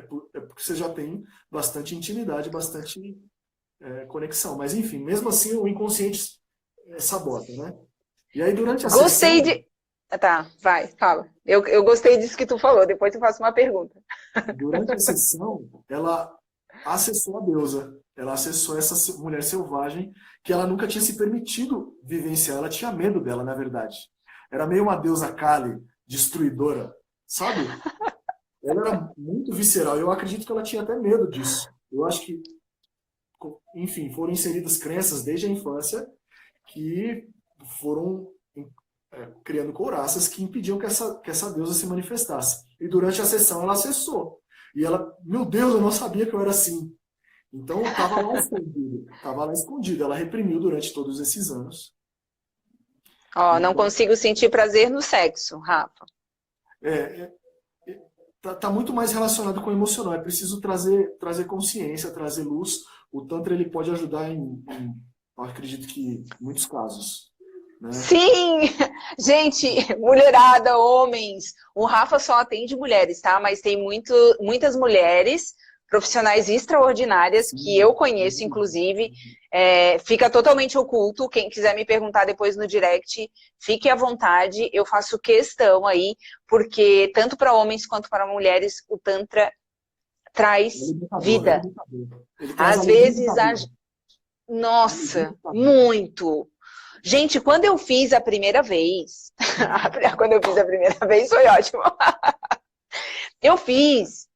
porque você já tem bastante intimidade, bastante conexão. Mas enfim, mesmo assim o inconsciente sabota, né? E aí durante a Gostei sessão, de. Tá, vai, fala. Eu gostei disso que tu falou, depois eu faço uma pergunta. durante a sessão, ela acessou a deusa. Ela acessou essa mulher selvagem que ela nunca tinha se permitido vivenciar. Ela tinha medo dela, na verdade. Era meio uma deusa Kali, destruidora, sabe? Ela era muito visceral. Eu acredito que ela tinha até medo disso. Eu acho que, enfim, foram inseridas crenças desde a infância que foram criando couraças que impediam que essa deusa se manifestasse. E durante a sessão ela acessou. E ela, meu Deus, eu não sabia que eu era assim. Então estava lá escondido. Estava lá escondido. Ela reprimiu durante todos esses anos. Ó, não Então, consigo sentir prazer no sexo, Rafa. é, tá muito mais relacionado com o emocional. É preciso trazer consciência, trazer luz. O Tantra ele pode ajudar eu acredito que em muitos casos. Né? Sim! Gente, mulherada, homens. O Rafa só atende mulheres, tá? Mas tem muitas mulheres profissionais extraordinárias que Sim, eu conheço, inclusive. Fica totalmente oculto. Quem quiser me perguntar depois no direct, fique à vontade. Eu faço questão aí, porque tanto para homens quanto para mulheres, o Tantra é traz libertador, é vida. libertador. Ele traz Às alegria vezes, para a vida. Alegria nossa, para a vida. muito. Gente, quando eu fiz a primeira vez, quando eu fiz a primeira vez foi ótimo. Eu fiz,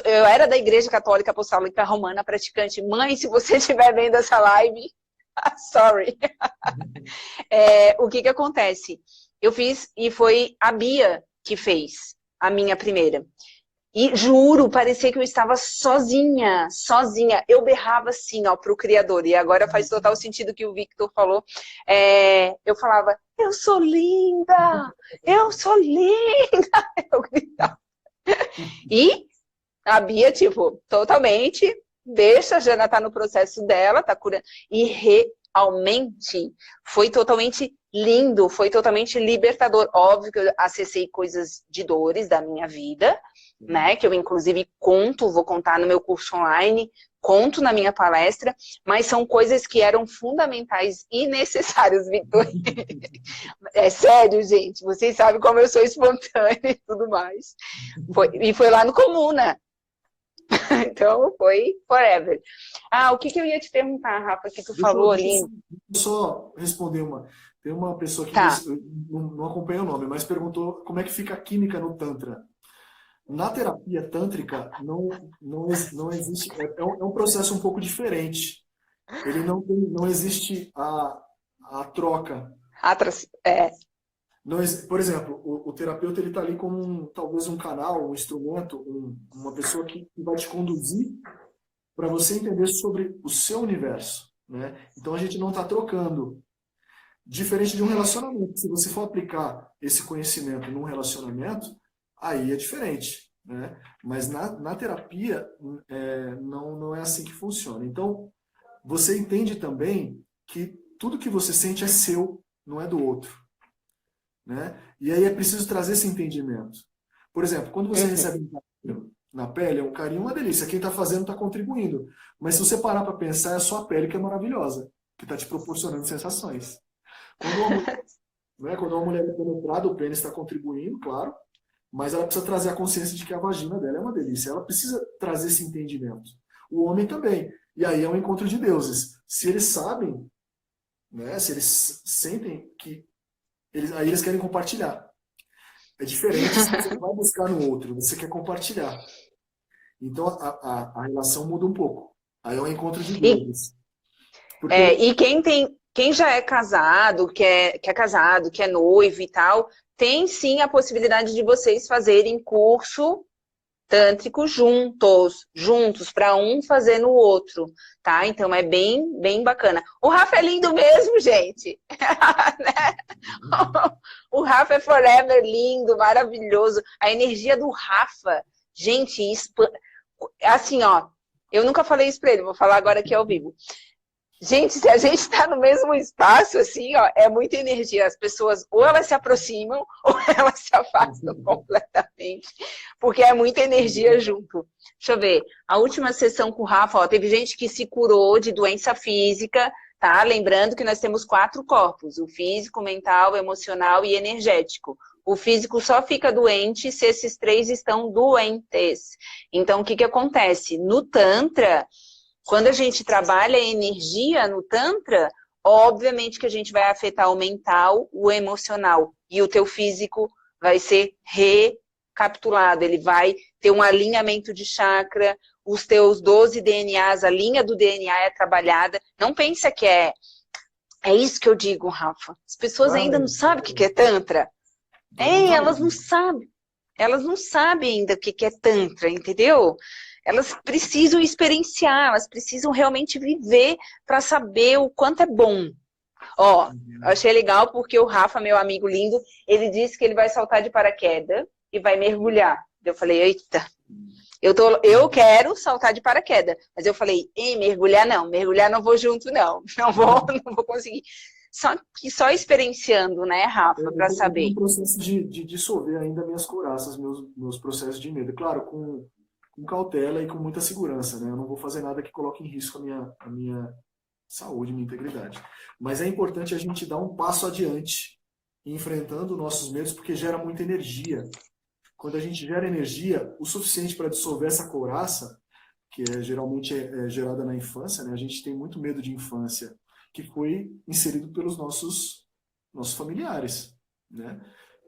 eu era da Igreja Católica Apostólica Romana praticante. Mãe, se você estiver vendo essa live, sorry. O que acontece? Eu fiz e foi a Bia que fez a minha primeira. E juro, parecia que eu estava sozinha, sozinha. Eu berrava assim, ó, pro Criador. E agora faz total sentido o que o Victor falou. Eu falava, eu sou linda! Eu sou linda! Eu gritava. E a Bia, tipo, totalmente, deixa, a Jana tá no processo dela, tá curando. E realmente foi totalmente lindo, foi totalmente libertador. Óbvio que eu acessei coisas de dores da minha vida, né? Que eu, inclusive, vou contar no meu curso online, conto na minha palestra, mas são coisas que eram fundamentais e necessárias, Victor. É sério, gente. Vocês sabem como eu sou espontânea e tudo mais. E foi lá no Comuna. Então, foi forever. O que eu ia te perguntar, Rafa, que tu falou Deixa ali? eu só responder uma. Tem uma pessoa que Tá. não acompanha o nome, mas perguntou como é que fica a química no Tantra. Na terapia tântrica, não existe. É um processo um pouco diferente. Ele não existe a troca. Não, por exemplo, o terapeuta ele está ali como talvez um canal, um instrumento, uma pessoa que vai te conduzir para você entender sobre o seu universo, né? Então a gente não está trocando. Diferente de um relacionamento. Se você for aplicar esse conhecimento num relacionamento, aí é diferente, né? Mas na terapia, não é assim que funciona. Então, você entende também que tudo que você sente é seu, não é do outro, né? E aí é preciso trazer esse entendimento. Por exemplo, quando você Uhum. recebe um carinho na pele, é um carinho, uma delícia. Quem está fazendo está contribuindo. Mas se você parar para pensar, é a sua pele que é maravilhosa, que está te proporcionando sensações. Quando uma mulher, né, quando uma mulher é penetrada, o pênis está contribuindo, claro, mas ela precisa trazer a consciência de que a vagina dela é uma delícia. Ela precisa trazer esse entendimento. o homem também. E aí é um encontro de deuses. Se eles sabem, né, se eles sentem que aí eles querem compartilhar. É diferente se você não vai buscar no outro, você quer compartilhar. Então a relação muda um pouco. Aí é um encontro de E, deuses. Porque e quem já é casado, que é casado, que é noivo e tal, tem sim a possibilidade de vocês fazerem curso tântrico juntos, para um fazer no outro, tá? Então é bem bacana. O Rafa é lindo mesmo, gente. Né? O Rafa é forever lindo, maravilhoso. A energia do Rafa, gente, assim, ó, eu nunca falei isso para ele, vou falar agora aqui ao vivo. Gente, se a gente está no mesmo espaço, assim, ó, é muita energia. As pessoas, ou elas se aproximam, ou elas se afastam completamente, porque é muita energia junto. Deixa eu ver. A última sessão com o Rafa, ó, teve gente que se curou de doença física, tá? Lembrando que nós temos 4 corpos: o físico, mental, emocional e energético. O físico só fica doente se esses 3 estão doentes. Então, o que acontece? No Tantra, quando a gente trabalha a energia no Tantra, obviamente que a gente vai afetar o mental, o emocional, e o teu físico vai ser recapitulado, ele vai ter um alinhamento de chakra, os teus 12 DNAs, a linha do DNA é trabalhada. Não pensa que é isso que eu digo, Rafa. As pessoas ainda não sabem o que é Tantra. Elas não sabem. Elas não sabem ainda o que é Tantra, entendeu? Elas precisam experienciar, elas precisam realmente viver para saber o quanto é bom. Ó, eu achei legal porque o Rafa, meu amigo lindo, ele disse que ele vai saltar de paraquedas e vai mergulhar. Eu falei, eita, eu quero saltar de paraquedas. Mas eu falei, mergulhar não vou junto não, não vou conseguir. Só experienciando, né, Rafa, para saber. Eu tô no processo de dissolver ainda minhas couraças, meus processos de medo. Claro, com cautela e com muita segurança, né? Eu não vou fazer nada que coloque em risco a minha saúde, minha integridade. Mas é importante a gente dar um passo adiante, enfrentando nossos medos, porque gera muita energia. Quando a gente gera energia o suficiente para dissolver essa couraça, que geralmente é gerada na infância, né? A gente tem muito medo de infância, que foi inserido pelos nossos familiares, né?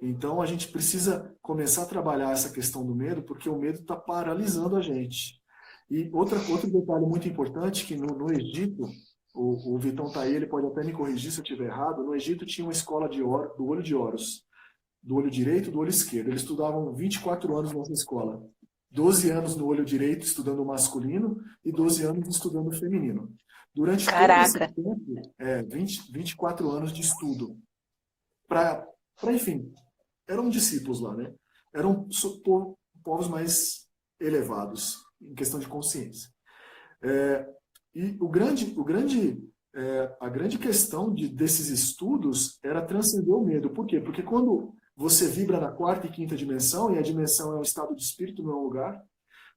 Então a gente precisa começar a trabalhar essa questão do medo, porque o medo está paralisando a gente. E outro detalhe muito importante, que no Egito, o Vitão está aí, ele pode até me corrigir se eu estiver errado, no Egito tinha uma escola do olho de Horus, do olho direito e do olho esquerdo. Eles estudavam 24 anos nessa escola. 12 anos no olho direito estudando o masculino e 12 anos estudando o feminino. Durante todo esse tempo, 24 anos de estudo. Enfim, eram discípulos lá, né? Eram povos mais elevados em questão de consciência. E a grande questão desses estudos era transcender o medo. Por quê? Porque quando você vibra na 4ª e 5ª dimensão, e a dimensão é um estado de espírito, não é um lugar,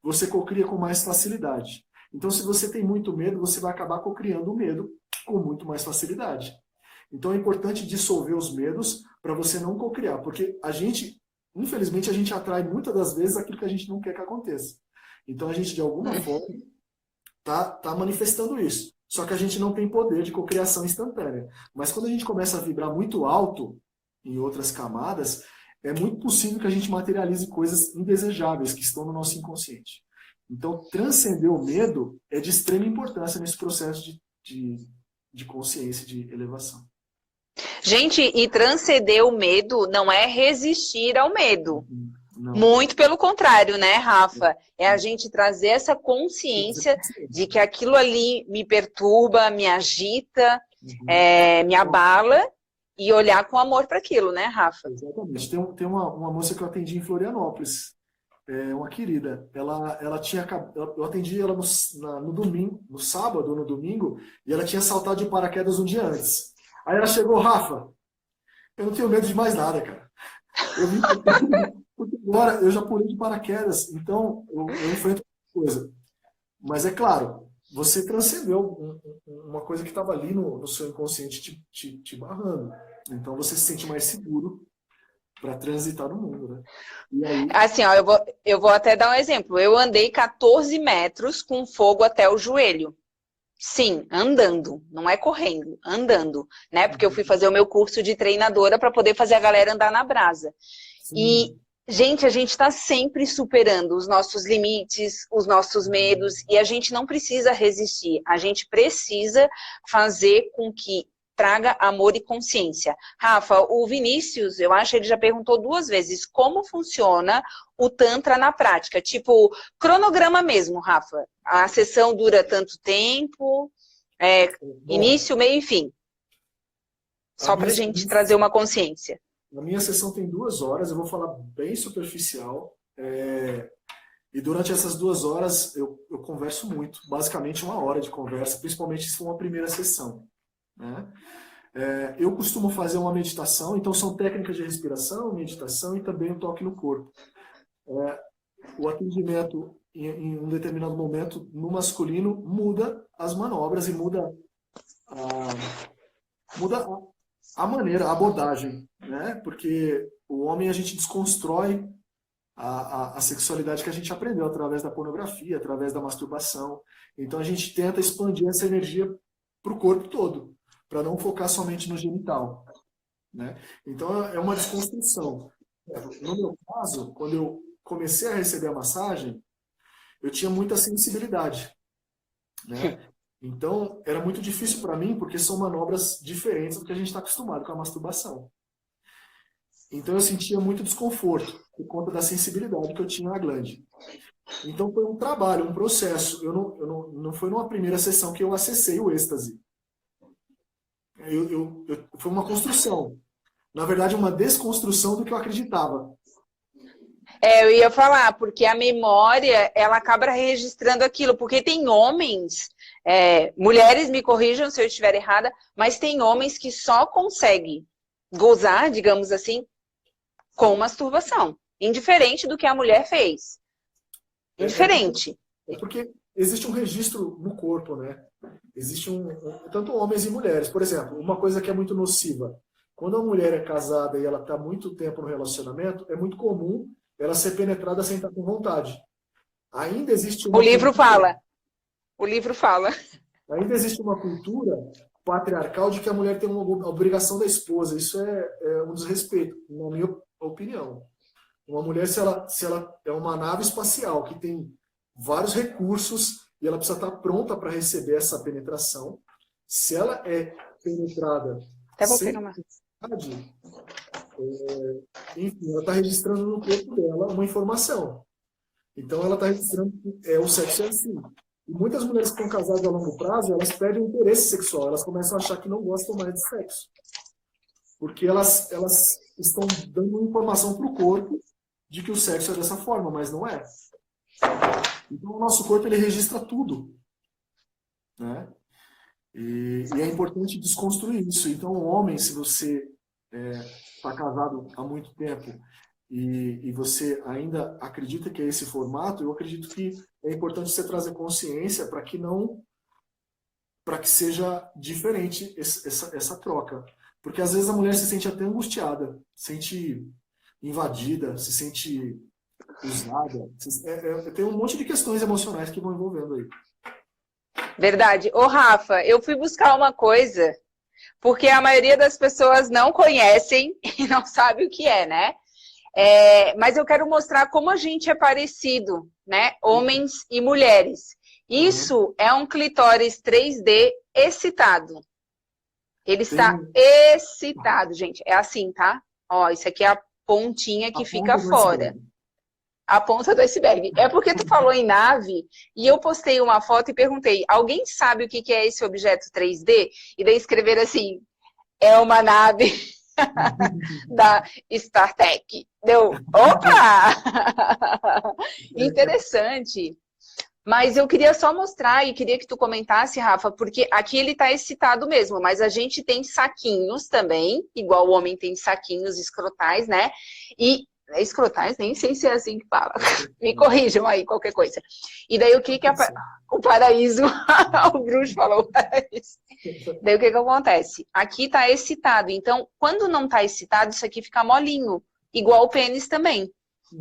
você cocria com mais facilidade. Então, se você tem muito medo, você vai acabar cocriando o medo com muito mais facilidade. Então, é importante dissolver os medos para você não cocriar, porque infelizmente, a gente atrai muitas das vezes aquilo que a gente não quer que aconteça. Então, a gente, de alguma forma, tá manifestando isso. Só que a gente não tem poder de cocriação instantânea. Mas quando a gente começa a vibrar muito alto em outras camadas, é muito possível que a gente materialize coisas indesejáveis que estão no nosso inconsciente. Então, transcender o medo é de extrema importância nesse processo de consciência, de elevação. Gente, e transcender o medo não é resistir ao medo. Não. Muito pelo contrário, né, Rafa? É a gente trazer essa consciência de que aquilo ali me perturba, me agita, me abala, e olhar com amor para aquilo, né, Rafa? Exatamente. Tem uma moça que eu atendi em Florianópolis, uma querida. Eu atendi ela no domingo, no sábado ou no domingo, e ela tinha saltado de paraquedas um dia antes. Aí ela chegou, Rafa, eu não tenho medo de mais nada, cara. Porque agora eu já pulei de paraquedas, então eu enfrento coisa. Mas é claro, você transcendeu uma coisa que estava ali no seu inconsciente te barrando. Então você se sente mais seguro para transitar no mundo, né? E aí, Assim, ó, eu vou até dar um exemplo. Eu andei 14 metros com fogo até o joelho. Sim, andando, não é correndo, andando, né? Porque eu fui fazer o meu curso de treinadora para poder fazer a galera andar na brasa. E, sim, gente, a gente está sempre superando os nossos limites, os nossos medos, e a gente não precisa resistir. A gente precisa fazer com que traga amor e consciência. Rafa, o Vinícius, eu acho que ele já perguntou 2 vezes como funciona o Tantra na prática. Tipo, cronograma mesmo, Rafa. A sessão dura tanto tempo, bom, início, meio e fim. a Só minha, para a gente trazer uma consciência. a minha sessão tem 2 horas, eu vou falar bem superficial. E durante essas 2 horas eu converso muito, basicamente 1 hora de conversa, principalmente se for uma primeira sessão, né? Eu costumo fazer uma meditação, então são técnicas de respiração, meditação e também o toque no corpo. O atendimento em um determinado momento no masculino muda as manobras e muda a maneira, a abordagem, né? Porque o homem a gente desconstrói a sexualidade que a gente aprendeu através da pornografia, através da masturbação. Então a gente tenta expandir essa energia para o corpo todo, para não focar somente no genital, né? Então é uma desconstrução. No meu caso, quando eu comecei a receber a massagem, eu tinha muita sensibilidade, né? Então era muito difícil para mim, porque são manobras diferentes do que a gente está acostumado com a masturbação. Então eu sentia muito desconforto por conta da sensibilidade que eu tinha na glande. Então foi um trabalho, um processo. Não foi numa primeira sessão que eu acessei o êxtase. Foi uma construção. Na verdade, uma desconstrução do que eu acreditava. Eu ia falar, porque a memória, ela acaba registrando aquilo, porque tem homens, mulheres me corrijam se eu estiver errada, mas tem homens que só conseguem gozar, digamos assim, com masturbação, indiferente do que a mulher fez. É, Indiferente. é porque existe um registro no corpo, né? Existe tanto homens e mulheres. Por exemplo, uma coisa que é muito nociva. Quando a mulher é casada e ela está muito tempo no relacionamento, é muito comum ela ser penetrada sem estar com vontade. Ainda existe O uma livro cultura, fala. O livro fala. ainda existe uma cultura patriarcal de que a mulher tem uma obrigação da esposa. Isso é um desrespeito, na minha opinião. Uma mulher, se ela é uma nave espacial que tem vários recursos e ela precisa estar pronta para receber essa penetração, se ela é penetrada Até vou sem pegar uma. vontade, enfim, ela está registrando no corpo dela uma informação. Então ela está registrando que o sexo é assim. E muitas mulheres que estão casadas a longo prazo, elas perdem o interesse sexual, elas começam a achar que não gostam mais de sexo. Porque elas estão dando informação para o corpo de que o sexo é dessa forma, mas não é. Então o nosso corpo ele registra tudo, né? E é importante desconstruir isso. Então, homem, se você está casado há muito tempo e você ainda acredita que é esse formato, eu acredito que é importante você trazer consciência para que seja diferente essa troca. Porque às vezes a mulher se sente até angustiada, se sente invadida, se sente usada. Tem um monte de questões emocionais que vão envolvendo aí. Verdade. Ô, Rafa, eu fui buscar uma coisa, porque a maioria das pessoas não conhecem e não sabe o que é, né? Mas eu quero mostrar como a gente é parecido, né? Homens e mulheres. Isso é um clitóris 3D excitado. Ele está excitado, gente. É assim, tá? Ó, isso aqui é a pontinha que fica fora. A ponta do iceberg. É porque tu falou em nave e eu postei uma foto e perguntei, alguém sabe o que é esse objeto 3D? E daí escreveram assim, é uma nave da StarTech. Deu, opa! Interessante. Mas eu queria só mostrar e queria que tu comentasse, Rafa, porque aqui ele tá excitado mesmo, mas a gente tem saquinhos também, igual o homem tem saquinhos escrotais, né? E escrotais, nem sei se é assim que fala. Me corrijam aí, qualquer coisa. E daí o que o paraíso, o bruxo falou o paraíso. Daí o que acontece? Aqui tá excitado, então quando não tá excitado, isso aqui fica molinho. igual o pênis também.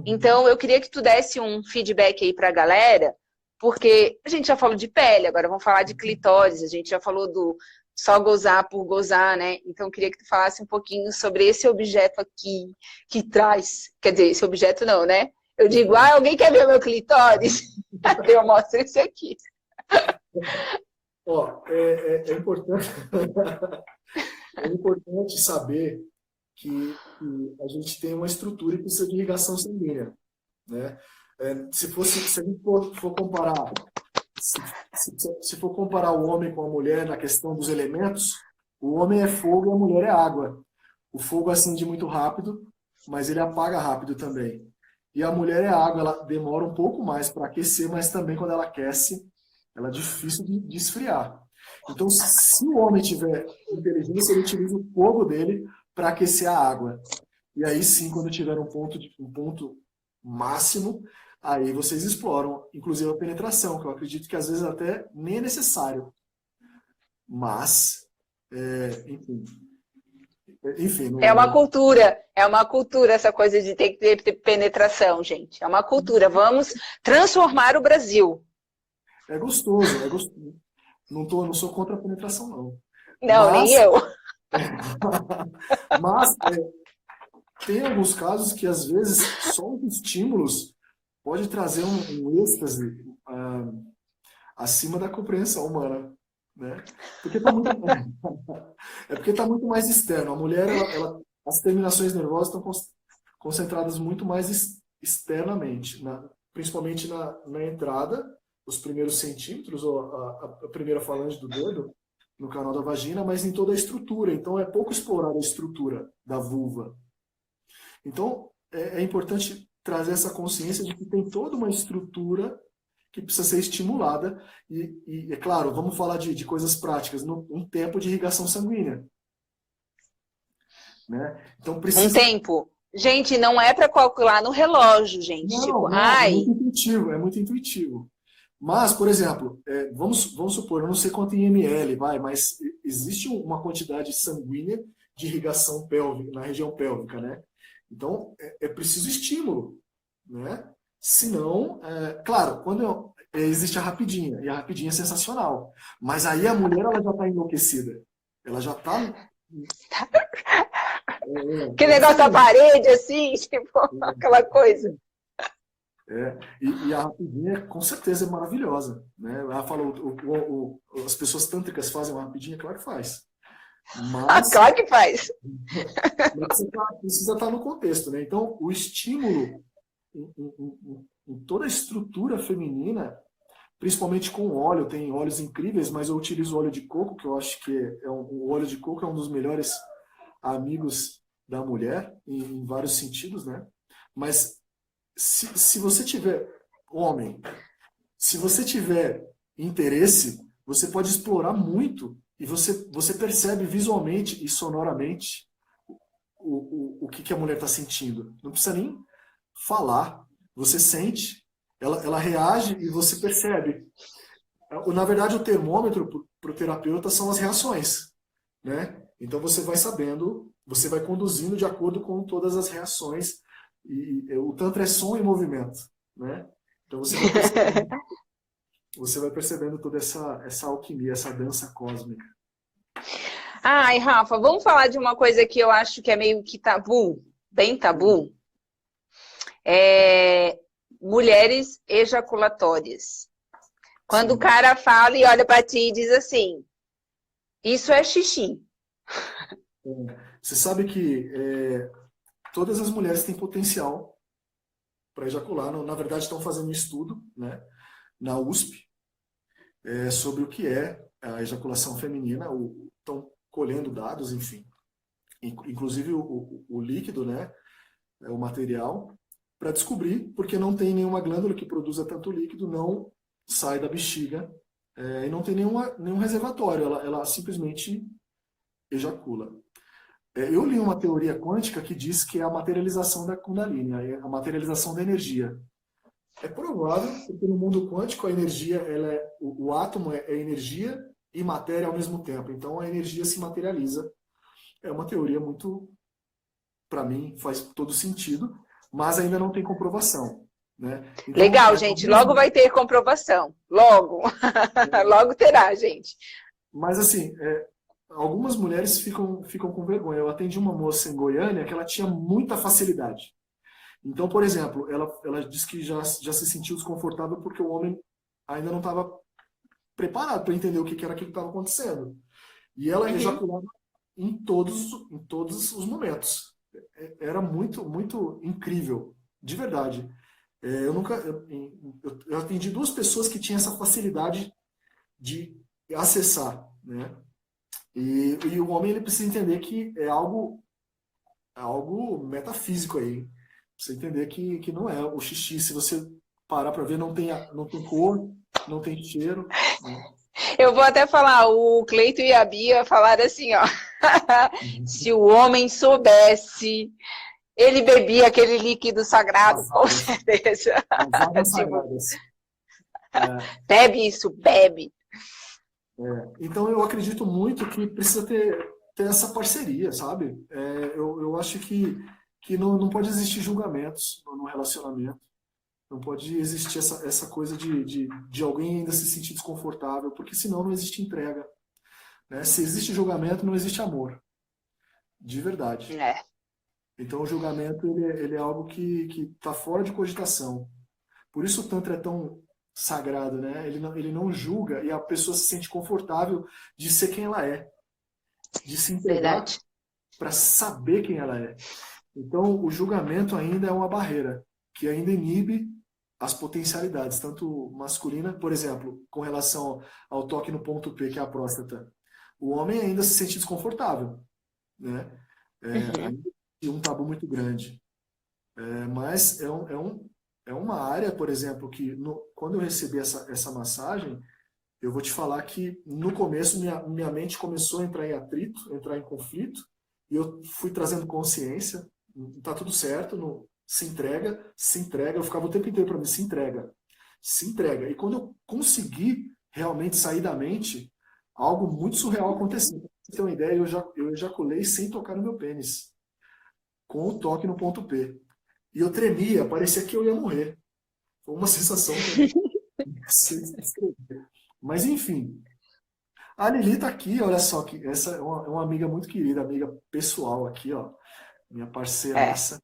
Então, eu queria que tu desse um feedback aí pra galera, porque a gente já falou de pele, agora vamos falar de clitóris, a gente já falou do só gozar por gozar, né? Então, eu queria que tu falasse um pouquinho sobre esse objeto aqui, que traz, quer dizer, esse objeto não, né? Eu digo, alguém quer ver meu clitóris? Eu mostro esse aqui. Ó, é importante, é importante saber que a gente tem uma estrutura e precisa de irrigação sanguínea, né? Se a gente for comparar, se for comparar o homem com a mulher na questão dos elementos, o homem é fogo e a mulher é água. O fogo acende muito rápido, mas ele apaga rápido também. E a mulher é água, ela demora um pouco mais para aquecer, mas também quando ela aquece, ela é difícil de esfriar. Então, se o homem tiver inteligência, ele utiliza o fogo dele para aquecer a água. E aí sim, quando tiver um ponto máximo, aí vocês exploram, inclusive a penetração, que eu acredito que às vezes até nem é necessário. Mas, enfim. É uma cultura essa coisa de ter que ter penetração, gente. É uma cultura. Vamos transformar o Brasil. É gostoso, é gostoso. Não sou contra a penetração, não. Não, nem eu. Mas tem alguns casos que, às vezes, só os estímulos pode trazer um êxtase acima da compreensão humana, né? Porque está muito mais externo. A mulher, as terminações nervosas estão concentradas muito mais externamente, principalmente na entrada, os primeiros centímetros, ou a primeira falange do dedo, no canal da vagina, mas em toda a estrutura. Então, é pouco explorada a estrutura da vulva. Então, é importante trazer essa consciência de que tem toda uma estrutura que precisa ser estimulada. E é claro, vamos falar de coisas práticas, um tempo de irrigação sanguínea. Né? Então, precisa... Um tempo. Gente, não é para calcular no relógio, gente. Não, é muito intuitivo. Mas, por exemplo, vamos supor, eu não sei quanto em ml, mas existe uma quantidade sanguínea de irrigação pélvica, na região pélvica, né? Então, é preciso estímulo, né? Senão, claro, quando existe a rapidinha, e a rapidinha é sensacional, mas aí a mulher ela já está enlouquecida. Ela já está... Que negócio da parede, assim, tipo, aquela coisa. E a rapidinha, com certeza, é maravilhosa. Né? Ela falou, as pessoas tântricas fazem uma rapidinha? Claro que faz. Mas, claro que faz. Mas você precisa estar no contexto. Né? Então, o estímulo em toda a estrutura feminina, principalmente com óleo, tem óleos incríveis, mas eu utilizo óleo de coco, que eu acho que o óleo de coco é um dos melhores amigos da mulher, em vários sentidos, né? Mas se você tiver, homem, se você tiver interesse, você pode explorar muito e você percebe visualmente e sonoramente o que a mulher está sentindo. Não precisa nem falar. Você sente, ela reage e você percebe. Na verdade, o termômetro para o terapeuta são as reações, né? Então você vai sabendo, você vai conduzindo de acordo com todas as reações. E o Tantra é som e movimento, né? Então você vai percebendo toda essa alquimia, essa dança cósmica. Ai, Rafa, vamos falar de uma coisa que eu acho que é meio que tabu, bem tabu. Mulheres ejaculatórias. Quando Sim. O cara fala e olha para ti e diz assim, isso é xixi. Você sabe que todas as mulheres têm potencial para ejacular. Na verdade, estão fazendo um estudo, né, na USP sobre o que é a ejaculação feminina. Estão colhendo dados, enfim. Inclusive o líquido, né, o material, para descobrir, porque não tem nenhuma glândula que produza tanto líquido, não sai da bexiga e não tem nenhum reservatório. Ela simplesmente ejacula. Eu li uma teoria quântica que diz que é a materialização da Kundalini, a materialização da energia. É provável, porque no mundo quântico a energia, o átomo é energia e matéria ao mesmo tempo. Então a energia se materializa. É uma teoria muito para mim, faz todo sentido, mas ainda não tem comprovação. Né? Então, Legal, gente. Logo vai ter comprovação. Logo. Logo terá, gente. Mas assim, algumas mulheres ficam com vergonha. Eu atendi uma moça em Goiânia que ela tinha muita facilidade. Então, por exemplo, ela disse que já se sentiu desconfortável porque o homem ainda não estava preparado para entender o que era aquilo que estava acontecendo. E ela ejaculava em todos os momentos. Era muito, muito incrível, de verdade. Eu atendi 2 pessoas que tinham essa facilidade de acessar, né? E o homem ele precisa entender que é algo metafísico aí. Hein? Precisa entender que não é o xixi. Se você parar para ver, não tem cor, não tem cheiro. Né? Eu vou até falar, o Cleito e a Bia falaram assim, ó. Se o homem soubesse, ele bebia aquele líquido sagrado, com certeza. As águas sagradas. Bebe isso, bebe. Então eu acredito muito que precisa ter essa parceria, sabe? Eu acho que não pode existir julgamentos no relacionamento. Não pode existir essa coisa de alguém ainda se sentir desconfortável, porque senão não existe entrega. Né? Se existe julgamento, não existe amor. De verdade. Então o julgamento ele é algo que está fora de cogitação. Por isso o Tantra é tão sagrado, né? Ele não julga e a pessoa se sente confortável de ser quem ela é. De se entregar para saber quem ela é. Então o julgamento ainda é uma barreira que ainda inibe as potencialidades, tanto masculina, por exemplo, com relação ao toque no ponto P, que é a próstata. O homem ainda se sente desconfortável, né? E um tabu muito grande. Mas é uma área, por exemplo, que quando eu recebi essa massagem, eu vou te falar que no começo minha mente começou a entrar em atrito, entrar em conflito, e eu fui trazendo consciência, tá tudo certo, se entrega, eu ficava o tempo inteiro para mim, se entrega. E quando eu consegui realmente sair da mente, algo muito surreal aconteceu. Pra você ter uma ideia, eu ejaculei sem tocar no meu pênis, com o toque no ponto P. E eu tremia, parecia que eu ia morrer. Foi uma sensação que eu não sei descrever. Mas enfim, a Lili tá aqui, olha só, que essa é uma amiga muito querida, amiga pessoal aqui, ó, minha parceira essa.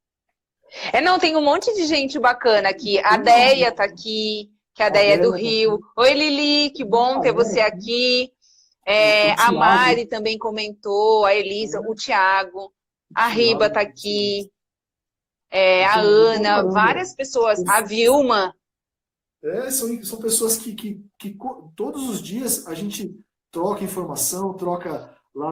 Não, tem um monte de gente bacana aqui. A Deia tá aqui, que a Deia é do Rio. Oi, Lili, que bom ter você aqui. A Mari também comentou, a Elisa, o Thiago, a Riba tá aqui, a Ana, várias pessoas, a Vilma. São pessoas que todos os dias a gente troca informação, troca